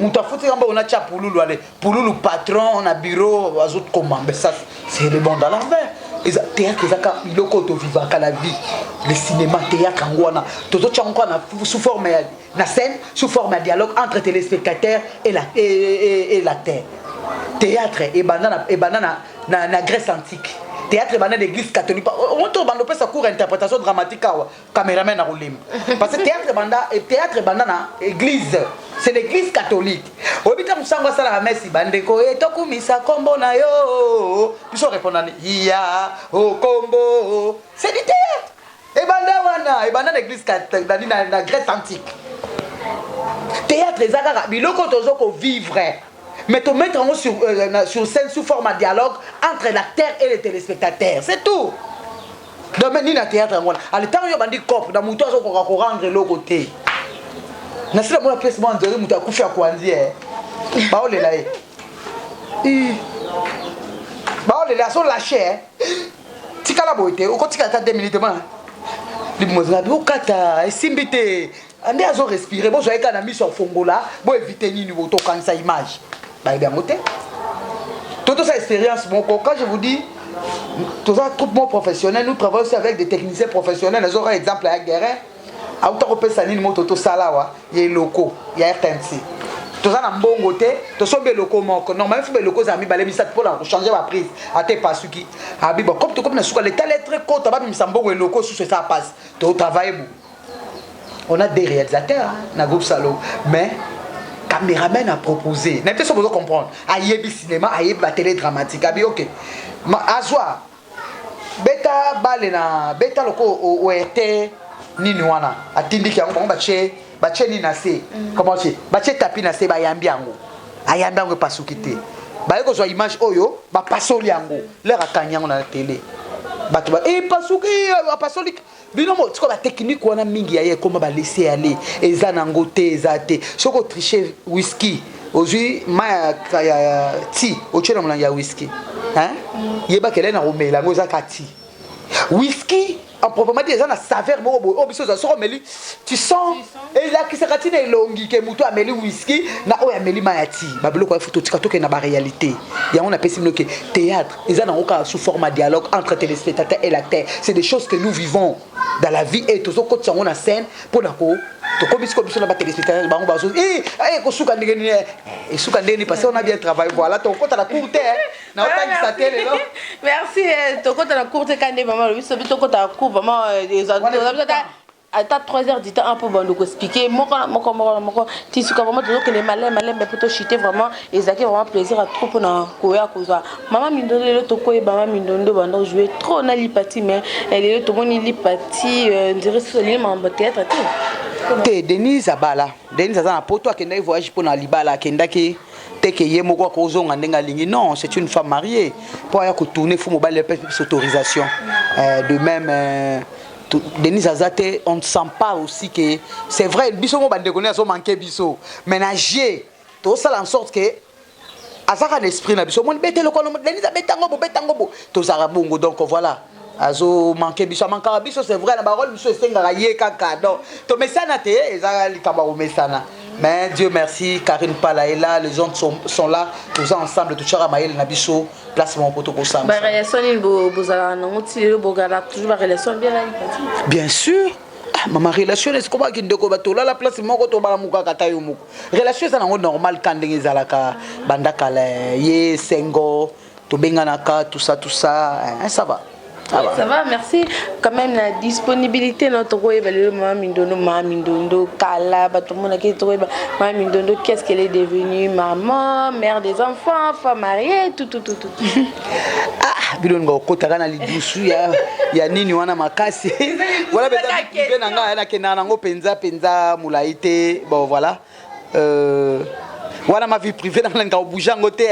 moto faut on a tcha pour le patron on a bureau à autres commandes ça c'est le bon dans l'envers. Théâtre il est vivant à la vie le cinéma théâtre sous forme na scène sous forme de dialogue entre téléspectateurs et l'acteur théâtre et banana na Grèce antique théâtre banda d'église catholique on to banda pesa cours interprétation dramatique wa caméraman na roulim parce que théâtre banda na église c'est l'église catholique obita musango sala la messe bandeko etokumisa kombo na yo biso répondre ya o kombo c'est du théâtre et banda l'église catholique na Grèce antique théâtre ezaka biloko tozo ko vivre mais te mettre sur scène sous forme de dialogue entre l'acteur et les téléspectateurs. C'est tout. Donc, ni na théâtre, à l'état où il y a des copes, dans mon toit, on va rendre l'autre côté. Na sila mona pièce moi ndori muta kufia kuanzia. Baole là. Baole là sont lâchés. Tika la boité, au kotika ta 2 minutes man. Limozala bi okata esimbite. Ande azo respirer, bon joyeka na mis sur fongola, bon éviter ni niveau to quand ça image. Bah bien moté. Toute cette expérience bon quand je vous dis tout ça tout mon professionnel, nous travaillons aussi avec des techniciens professionnels, les autres exemple à Guérin. A autant que personne moto to salawa, il y a locaux, il y a RTNC. Tout ça na mbongo te, to sombe locaux moko. Normalement faut locaux ami balé misat pour changer ma prise. A te pasuki. Abi bon comme na suka l'état est très court, ba mi sambongo et locaux sous ça passe. To travailler bon. On a des réalisateurs dans le groupe Salo, mais caméraman a proposé. N'est-ce pas ce que vous comprendre? Aïe bi cinéma, aïe la télé dramatique. Abi ok. Ma azwa. Beta balena, beta loko o RT nini wana. Atindi ki yango bache ni nase. Comment c'est? Bache tapi nase ba yambi yango. Ayambi yango pasukite. Ba yeko zo image oyo, ba pasoli yango. Leur akanyango na télé. Bato ba pasuki pasoli. Binomo tiko ba technique wana mingi yaye koma ba laisser aller eza nango te eza te soko tricher whisky aujourd'hui ma ya ti ochela mona ya whisky hein yeba kele na romela ngo eza kati whisky en proprement dit eza na saveur moko obiso za soko meli tu sens et là qui sera tine longi ke muto ameli whisky na oya meli mayati ba biloko ya photo tika toke na ba réalité ya on appelle ça que théâtre eza na oka sous forme de dialogue entre téléspectateur et l'acteur c'est des choses que nous vivons dans la vie et tous autres sont en scène pour nako to comme biso na ba téléspectateur bango bazo ko suka ndenge et suka ndenge parce qu'on a bien travaillé voilà to kota la courte na otaki sa télé non merci to kota la courte kande maman le biso to kota la courte vraiment des à 3h du temps pour nous expliquer moko tisuka vraiment que les malins mais plutôt chuter vraiment et ça qui vraiment plaisir à trop pour na koya koza maman mindondo le toko et maman mindondo bando jouer trop na lipati mais elle est tout mon lipati dirait sur les membres théâtre te Denise abala Denise azana poto akenda voyage pour na libala akenda ki teke ye moko ko zonga ndenga lingi non c'est une femme mariée pour ya ko tourner faut mobile autorisation de même Denise Azate, on ne sent pas aussi que c'est vrai, biso mo bande connaît so manquer biso. Ménager, tout ça en sorte que azaka l'esprit na biso. Mon bete le kono Denise betango bo. Tout ça bongo donc voilà. Azo manquer biso manquer biso c'est vrai na parole biso senga ye kaka donc to mesana te ezaka likaba o mesana. Mais Dieu merci, Karine Pala est là, les gens sont là, tous ensemble, tout chara maïl nabiso, place mon poteau pour ça. Bien sûr. Ma relation est comme qui ndeko bato là la place moko to bala muka kata yo muko. Relation ça nango normal quand ndenge zalaka bandaka la ye sengo to benganaka tout ça ça va. Ça va, merci. Quand même la disponibilité notre maman Mindondo Kala, tout le monde qui est maman Mindondo, qu'est-ce qu'elle est devenue, maman, mère des enfants, femme mariée, tout. Ah, bilongo kota na lidusu ya nini wana makasi. Voilà peut-être na nga na kenana ngo penza mulaite. Bon voilà. Voilà ma vie privée dans l'enga au bougeant côté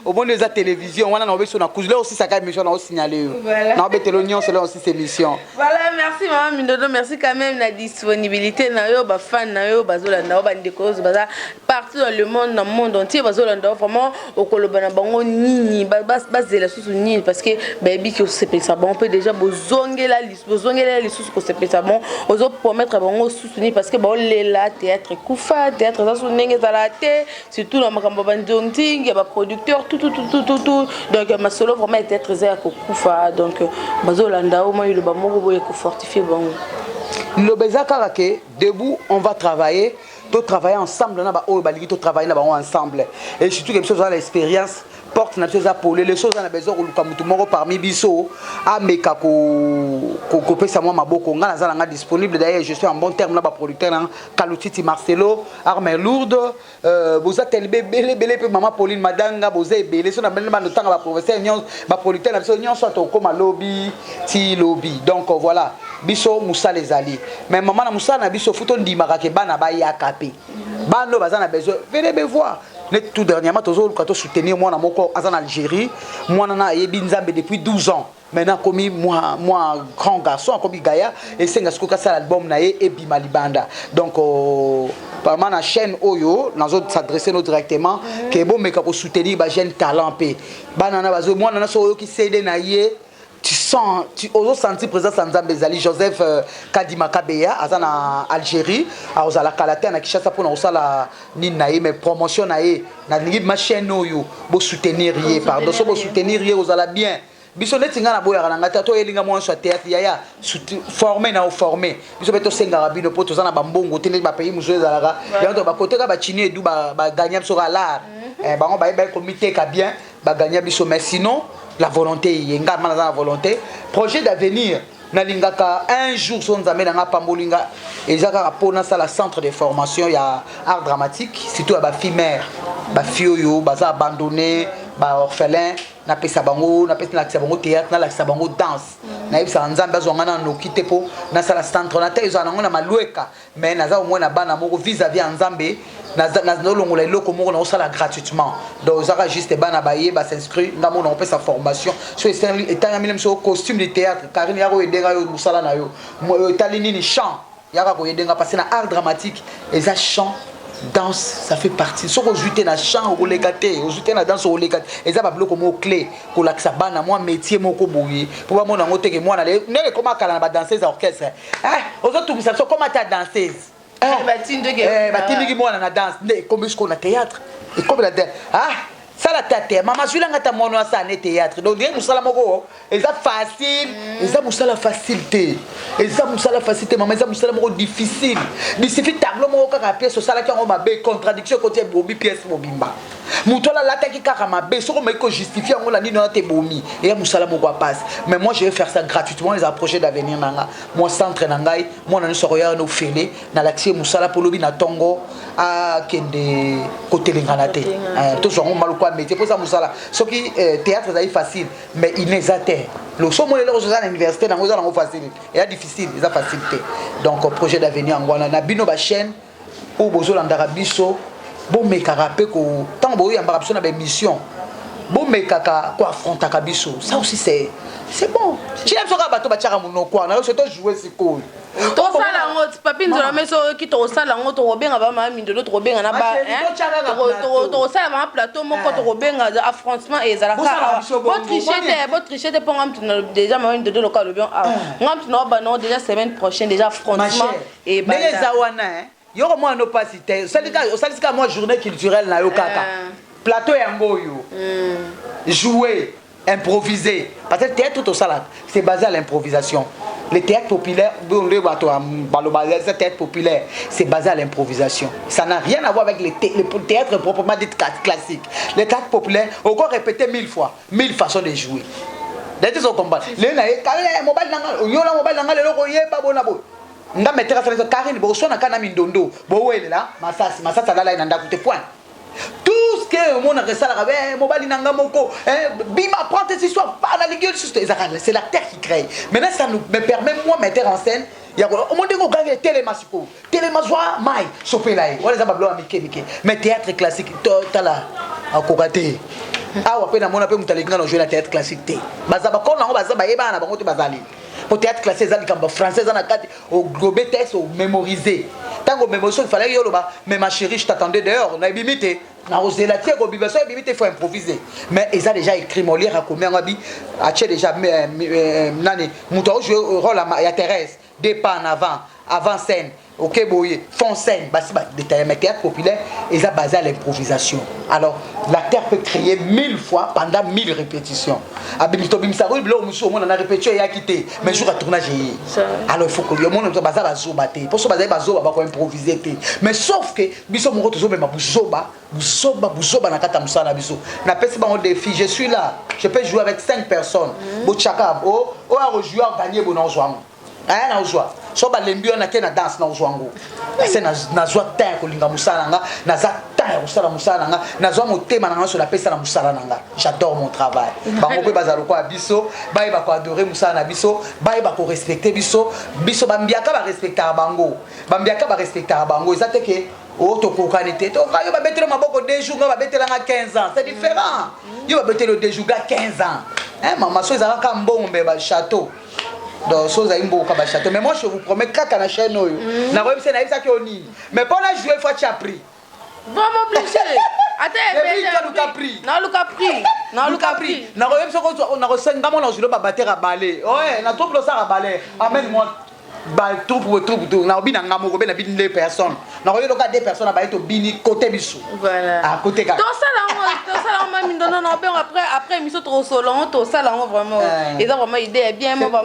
au bon de la télévision voilà na beso na kuzule aussi ça émission na aussi signaler na beto l'union c'est là aussi ces émissions voilà merci maman Mindondo merci quand même la disponibilité na yo ba fan na yo bazolanda ba ndeko baza partout dans le monde entier bazolanda vraiment au kolobana bango nini bazela sous nini parce que baby que c'est ça bon on peut déjà bozongela les sous que c'est ça bon ozo promettre bango sous nini parce que ba lela théâtre kufa théâtre ça sous ndenge za la té surtout dans makambo bandongting il y a ba producteur tout donc ma solo vraiment était très à kufa donc bazolanda au moins il ba moko boye ko fortifier bon le bezaka que debout on va travailler tout travailler ensemble na ba o ba ligi tout travailler na ba ensemble et surtout quelque chose dans l'expérience porte na biso polé les choses na besoin koluka mutu moko parmi biso ameka ko pesa moi maboko nga naza nga disponible d'ailleurs je suis en bon terme là ba producteur na Kalutiti Marcelo Armée Lourde boza telbe belé pe maman Pauline Madanga boza belé so na bele ba notanga ba professeur nyon ba producteur na biso nyon so to koma lobby ti lobby donc voilà biso musala ezali mais maman na musala na biso futo ndimaka ke bana ba yakape bano baza na besoin venez me voir. Tout dernièrement, quand on soutenir moi en Algérie, moi na yebi nzambe depuis 12 ans. Maintenant comme moi grand garçon comme Gaïa et c'est ce que ça l'album na et Bima Libanda. Donc par ma chaîne Oyo, nous autres s'adresser nous directement que bon mais pour soutenir ba jeune talent pe. Banana bazo moi na so qui cédé na yé tu oses sentir présent Sanzambe Zali Joseph Kadima Kabeya en Algérie à la Kalate na Kinshasa pour na sala ninaye mais promotion na ma chaîne Oyo bo soutenir yé pardon so bo soutenir yé aux ala bien biso netinga na boya na ngata to elinga mo so théâtre yaya former na former biso beto senga rabino po to zana bambongo tene ba pays muzo zalaka ya to ba côté ka ba chini edu ba gagner so la bango ba comité ka bien ba gagner biso mais sinon la volonté yenga mana la volonté projet d'avenir na lingaka un jour son nzambe na pambolinga ezaka pona ça la centre de formation ya art dramatique surtout ba fille mère ba fille yo baza abandonné ba orphelin na pesa bango na pesa na bango théâtre na la bango danse na ibsa nzambe azonga na nokite po na sala centre na te ezana ngona malueka mais naza au moins na bana moko vis-à-vis nzambe na longola eloko moko na osala gratuitement donc zaka juste bana baye ba s'inscrit ngamo na opesa formation so etanga minem so costume de théâtre karine yako edenga yo musala na yo talini ni chant yaka ko edenga passer na art dramatique et ça chant danse ça fait partie so ko juter na chant ko lekate o juter na danse ko lekate et ça ba bloco mo clé ko laksa bana moi métier moko boye pour ba mona ngote ke moi na ndenge comment kala na ba danseuse orchestre ozotu misa so comment ta danseuse batindiki mwana na danse comme ce qu'on a théâtre et comme la ça la tête maman je l'anga ta mono ça ne théâtre donc dire musala moko et ça facile et ça musala facilité et ça musala facilité maman ça musala moko difficile il suffit tableau moko kaka pièce ça la qui on mabe contradiction côté bobi pièce mobimba mutola la taki kaka mabe soko mai ko justifier on la ni na te bomi et musala moko passe mais moi je vais faire ça gratuitement les projets d'avenir nanga moi centre nangai moi na so roya no fele na l'accès musala polobi na tongo a kende côté lingana te to so on maluko métier pour ça musala ce qui théâtre c'est facile mais inexact le somo les choses à l'université dans on facile et difficile c'est facilité donc projet d'avenir ngwana na bino ba chaîne ou bozo landara biso bon mekaka pe ko tant boyo yamba biso na ba mission bon mekaka ko affronter ka biso ça aussi c'est bon tu aimes soka bato ba tchaka monoko na c'est to jouer c'est cool to sala ngoti papi nzola meso ki to sala ngoto robenga ba mama mindolo to robenga na ba to sala ma plateau moko to robenga affrontement et ezala ka votre trichete pour ngam déjà ma mindolo local bien ngam no ba non déjà semaine prochaine déjà affrontement et ba mais zawana yoko moi no pas cité salika moi journée culturelle na yo kaka plateau ya ngoyo jouer improviser parce que le théâtre tout ça c'est basé à l'improvisation. Le théâtre populaire, le théâtre populaire, c'est basé à l'improvisation. Ça n'a rien à voir avec le théâtre proprement dit classique. Le théâtre populaire, encore répété 1000 fois, 1000 façons de jouer. D'ailleurs, ils ont compris. Tout ce que mon resala mobile nanga moko bima prend cette histoire par la ligue c'est la terre qui crée. Maintenant ça nous me permet moi mettre en scène ya au monde ngo gagner télémasiko télémaswa mai sopelaï wala za bablo amike mais théâtre classique tala akokate awa pe na mona pe mutalinga no jouer la théâtre classique té bazaba ko na bazaba yeba na bango te bazali au théâtre classique ça likamba français na kati au globé texte au mémoriser tango mémorisation il fallait yoloba mais ma chérie je t'attendais dehors na bimité na osela tie ko bibasa bimité faut improviser mais ils a déjà écrit Molière à combien ngabi a déjà nani muto jouer rôle à Thérèse deux pas en avant, avant scène, ok, boye, fond scène, mais théâtre populaire, ils sont basés à l'improvisation. Alors, l'acteur peut créer 1000 fois pendant 1000 répétitions. On a répété, il a quitté, mais jour à tournage, alors il faut que le monde soit basé à zoba, pour se baser à zoba, on va improviser. Mais sauf que, biso mon retour, même à Bouzoba, na kata musala biso. Na pesi ba défi, je suis là, je peux jouer avec 5 personnes. Bochaka, a rejoué à gagner bon en jouant. Hein, na jouer. So ba lembi on a na danse na jouango. C'est na joie temps ko linga musala nga, na za temps ko musala nga, na zo motema na so na pesa na musala nga. J'adore mon travail. Ba mo pe bazalo ko biso, ba ba ko adorer musala na biso, ba ko respecter biso, biso ba mbiaka ba respecter bango. Ba mbiaka ba respecter bango, ezate ke auto kokanité. Donc yo ba betela maboko 2 jours, ba betela nga 15 ans, c'est différent. Yo ba betela 2 jours 15 ans. Hein, maman so ezala ka mbombe ba château. Donc, mais moi je vous promets que la chaîne, mais pour la jouer, il faut que tu aies pris. Vraiment obligé. Attends, non, le capri. Amène-moi. Troupe na obina ngamo ko bena bin 2 personnes na ko yoka 2 personnes ba eto bini côté biso voilà à côté ka to ça là on m'a mis dans après miso trop solon to ça là vraiment et ça vraiment idée bien moi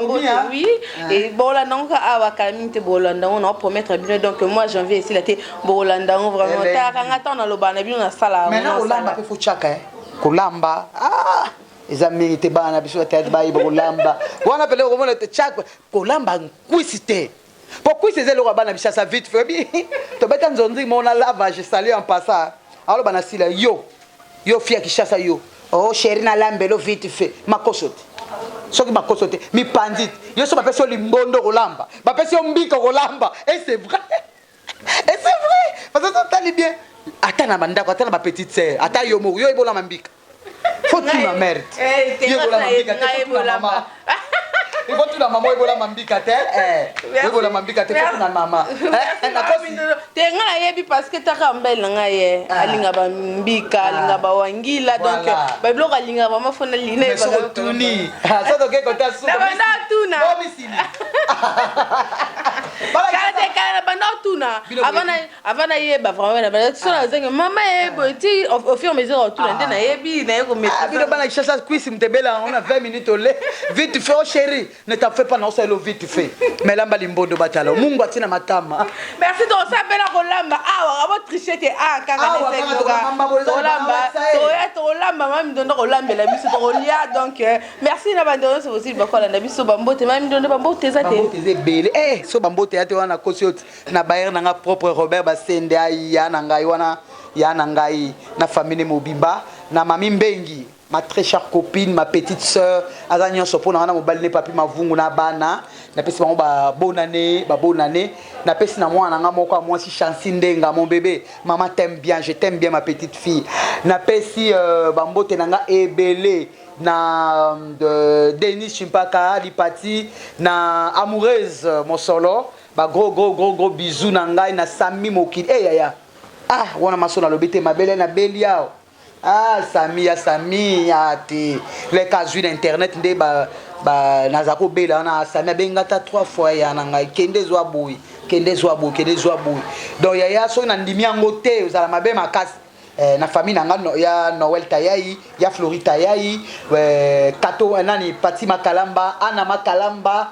oui et bon là donc à wakami te bolanda on a promettre bien donc moi janvier ici là te bolanda vraiment ta kanga na lobana bien na sala maintenant olamba pe fuchaka kolamba les amis étaient bana biso tête ba ibo lamba on appelle au moment tchak ko lamba kuisité pourquoi c'est le bana biso ça vite fait bien to beta nzonzi mon lavage salé en passant alors bana sila yo fia ki chassa yo oh chéri na lambelo vite fait makosote soki makosote mi pandit yo so ba peso limbondo ko lamba ba peso mbiko ko lamba et c'est vrai parce que ça tali bien attends na bandako attends ba petite sœur attends yo mo yo ebola mambika faut tu la merde. Il faut tu la maman ebola mambika te ebola mambika te faut na maman na kosi te nga yebi parce que ta kambel nga ye alinga ba mbika alinga ba wangila donc ba bloka alinga ba mafona line ba tuni ça donc que ta sou ba tuna bomisini kala banda tuna avana yeba vraiment na so la zenga mama yebo ti au fur et à mesure tout na yebi na yeko mettre bino bana chercher cuisse mtebela on a 20 minutes au lait vite fait oh chérie ne t'en fais pas non c'est le vite fait mais là balimbondo batalo mungu atina matama merci donc ça bela kolamba ah va tricher te kanga ne kolamba mami dondo kolambela biso to kolia donc merci na bandono c'est aussi bakola na biso bambote mami dondo bambote za te bambote bele so bambote ate wana kosioti na bayer na nga propre Robert Basende ya na ngai wana ya na ngai na famille Mobimba na mami Mbengi ma très chère copine, ma petite sœur, azanyo sopo na mobali ne papi mavungu na bana, na pesi bango ba bonne année, na pesi na mwana nga moko moi si Chancy Ndenga mon bébé, maman t'aime bien, je t'aime bien ma petite fille. Na pesi bambote nanga ebele na Denis Chimpaka Lipati na amoureuse mon solo, ba gros bisous na ngai na Sami Mokili. Yaya. Ah, wana maso na lobete mabele na beliao. Ah, Sami ati les casus d'internet nde ba nazako bela na Sami bengata 3 fois ya na ngai kende zwa boui donc ya so na ndimi yango te uzala mabe makasi na famille nanga ya Noël Tayai ya Flori Tayai Kato nani Pati Makalamba Ana Makalamba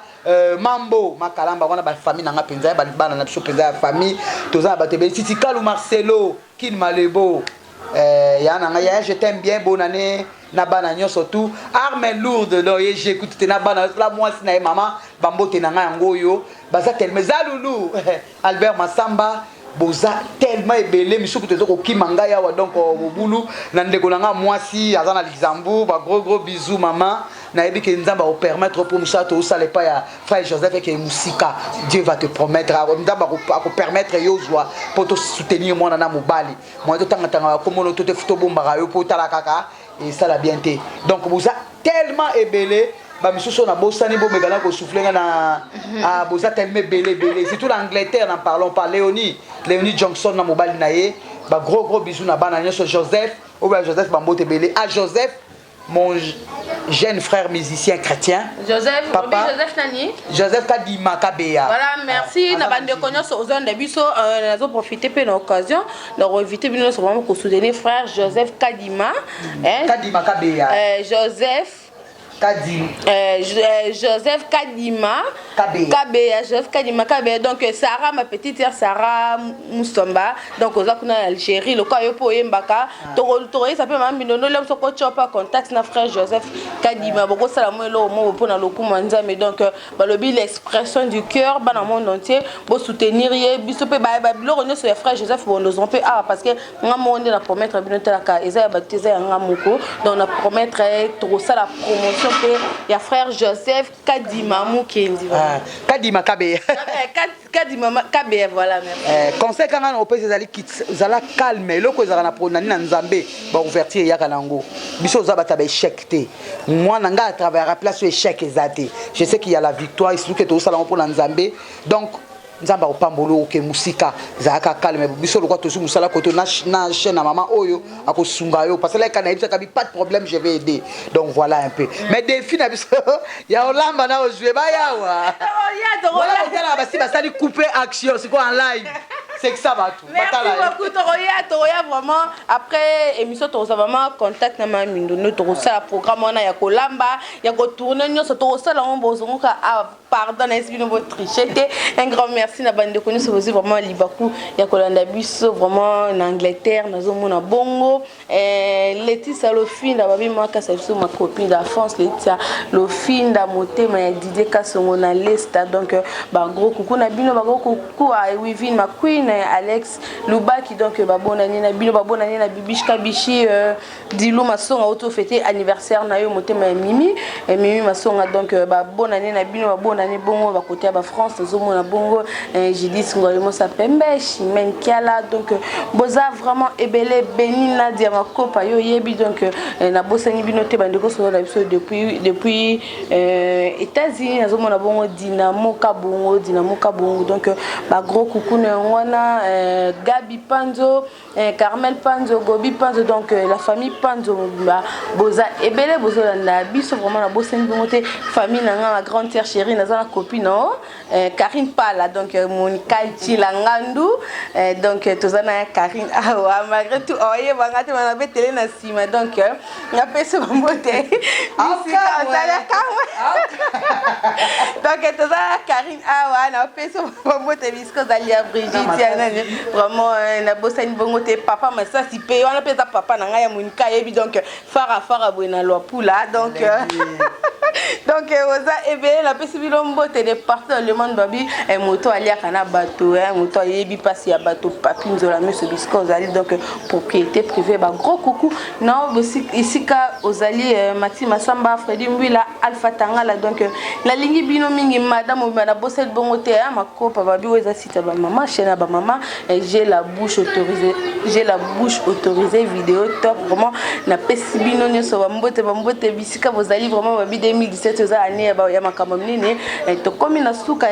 Mambo Makalamba wana ba famille nanga penza ba bana na biso penza famille toza ba tebe Titi Kalu Marcelo Kin Malebo ya je t'aime bien bonne année na bana nyoso tout arme lourde lo j'écoute na bana la moi na maman bambote na yango yo baza tellement zalulu Albert Masamba boza tellement ebele misuku tezo ko kimanga ya wa donc mobulu na ndeko na nga mwasi azana Luxembourg ba gros bisous maman na yebi ke nzamba o permettre pour musa to sale pa ya frère Joseph et musika Dieu va te promettre nzamba ko permettre yo joie pour te soutenir moi na mobali moi to tanga ko mono to te futo bomba yo pour tala kaka et ça la bien té donc boza tellement ebele ba misuso na bosani bo megala ko souffler na boza tellement belé surtout l'Angleterre n'en parlons pas Léonie Johnson na mobali na ye ba gros bisous na bana nyoso Joseph ou ba Joseph bambote belé à Joseph jeune frère musicien chrétien. Joseph, papa Joseph Nani. Joseph Kadima Kabea. Voilà, merci. Nous avons connu aux zones de Bisso. Nous avons profité de l'occasion. Nous avons invité pour soutenir frère Joseph Kadima. Kadima Kabea. Joseph Kadima Kabea. Joseph Kadima Kabea. Donc Sarah, ma petite sœur Sarah Moussomba. Donc aux Akuna Algérie, le cas pour Yembaka. Toré ça peut même nous l'homme sur pas contact na frère Joseph Kadima. Beaucoup ça la moi là au moment pour na loku manza mais donc balobi l'expression du cœur dans le monde entier pour soutenir ye biso pe ba lo rené sur frère Joseph bon nous on peut parce que ngamo on na promettre binote la ka eza baptisé ngamoko donc on promettre trop ça la promotion. Il y a frère Joseph Kadima Mukendi. Kadima Kabea. Kadima Kabea, voilà. Conseil quand on peut les aller calme. Le cause na pronani na Nzambe ba ouverture ya kanango. Biso za bata ba échec té. Moi nanga à travers la place échec ezate. Je sais qu'il y a la victoire ici que tout ça là pour Nzambe. Donc Nzamba opambolo ke musika zaka calme biso lokwa tosu musala koto na chaîne na maman oyo akosunga yo parce que là kana ibisa kabi pas de problème je vais aider donc voilà un peu mais défi na biso ya olamba na ojue ba yawa voilà on va si basali couper action c'est quoi en live c'est que ça va tout merci beaucoup Toroya vraiment après émission Torosa vraiment contact na mamindo no Torosa la programme on a ya kolamba ya ko tourner nyo so Torosa la on bozonga pardon excusez nous votre tricheté un grand merci na bande connu c'est aussi vraiment libaku ya kolanda biso vraiment en Angleterre na zomona bongo Laetitia Lofinda babi maka sa biso ma copine de France Laetitia Lofinda motema ya Didier Kasongo na l'est donc ba gros coucou na bino ba gros coucou à Wivine ma queen Alex Lubaki donc babonani na bino babonani na Bibish Kabishi Dilo Masonga auto fêter anniversaire na yo motema ya Mimi et Mimi Masonga donc babonani na bino babonani bongo ba côté ba France zomona bongo j'ai dit ngolimo sa pembe Chimène Kiala donc boza vraiment ebele benina dia makopa yo yebi donc na bosani bino te bandeko so la biso depuis États-Unis zomona bongo Dynamo Kabongo donc ba gros coucou na wana Gabi Panzo Carmel Panzo Gobi Panzo donc la famille Panzo boza ebele boza na biso vraiment na bosani bongo te famille na la grande sœur chérie na za copine Karine Pala donc Monica Chilangandu donc tozana Karine awa malgré tout oye bangate na betele na sima donc na peso mbote donc tozana Karine awa na peso mbote bisko zalia Brigitte vraiment na bosani bongo te papa masa si pe wana pesa papa na nga ya Monica yebi donc fara bwena lwa pula donc donc oza ebe la pesi bilombo te de partout dans le monde babi moto alia kana bateau moto yebi pasi ya bateau papi nzola monsieur bisko ozali donc propriété privée ba gros coucou non ici ka ozali Mati Masamba Freddy Mbila Alpha Tangala donc la lingi bino mingi madame na bosel bongo te ma copa babi oza sita ba maman chaîne ba maman j'ai la bouche autorisée vidéo top vraiment na pesi bino nyoso ba mbote bisika bozali vraiment babi 2017 oza année ya makambo minene to komi na suka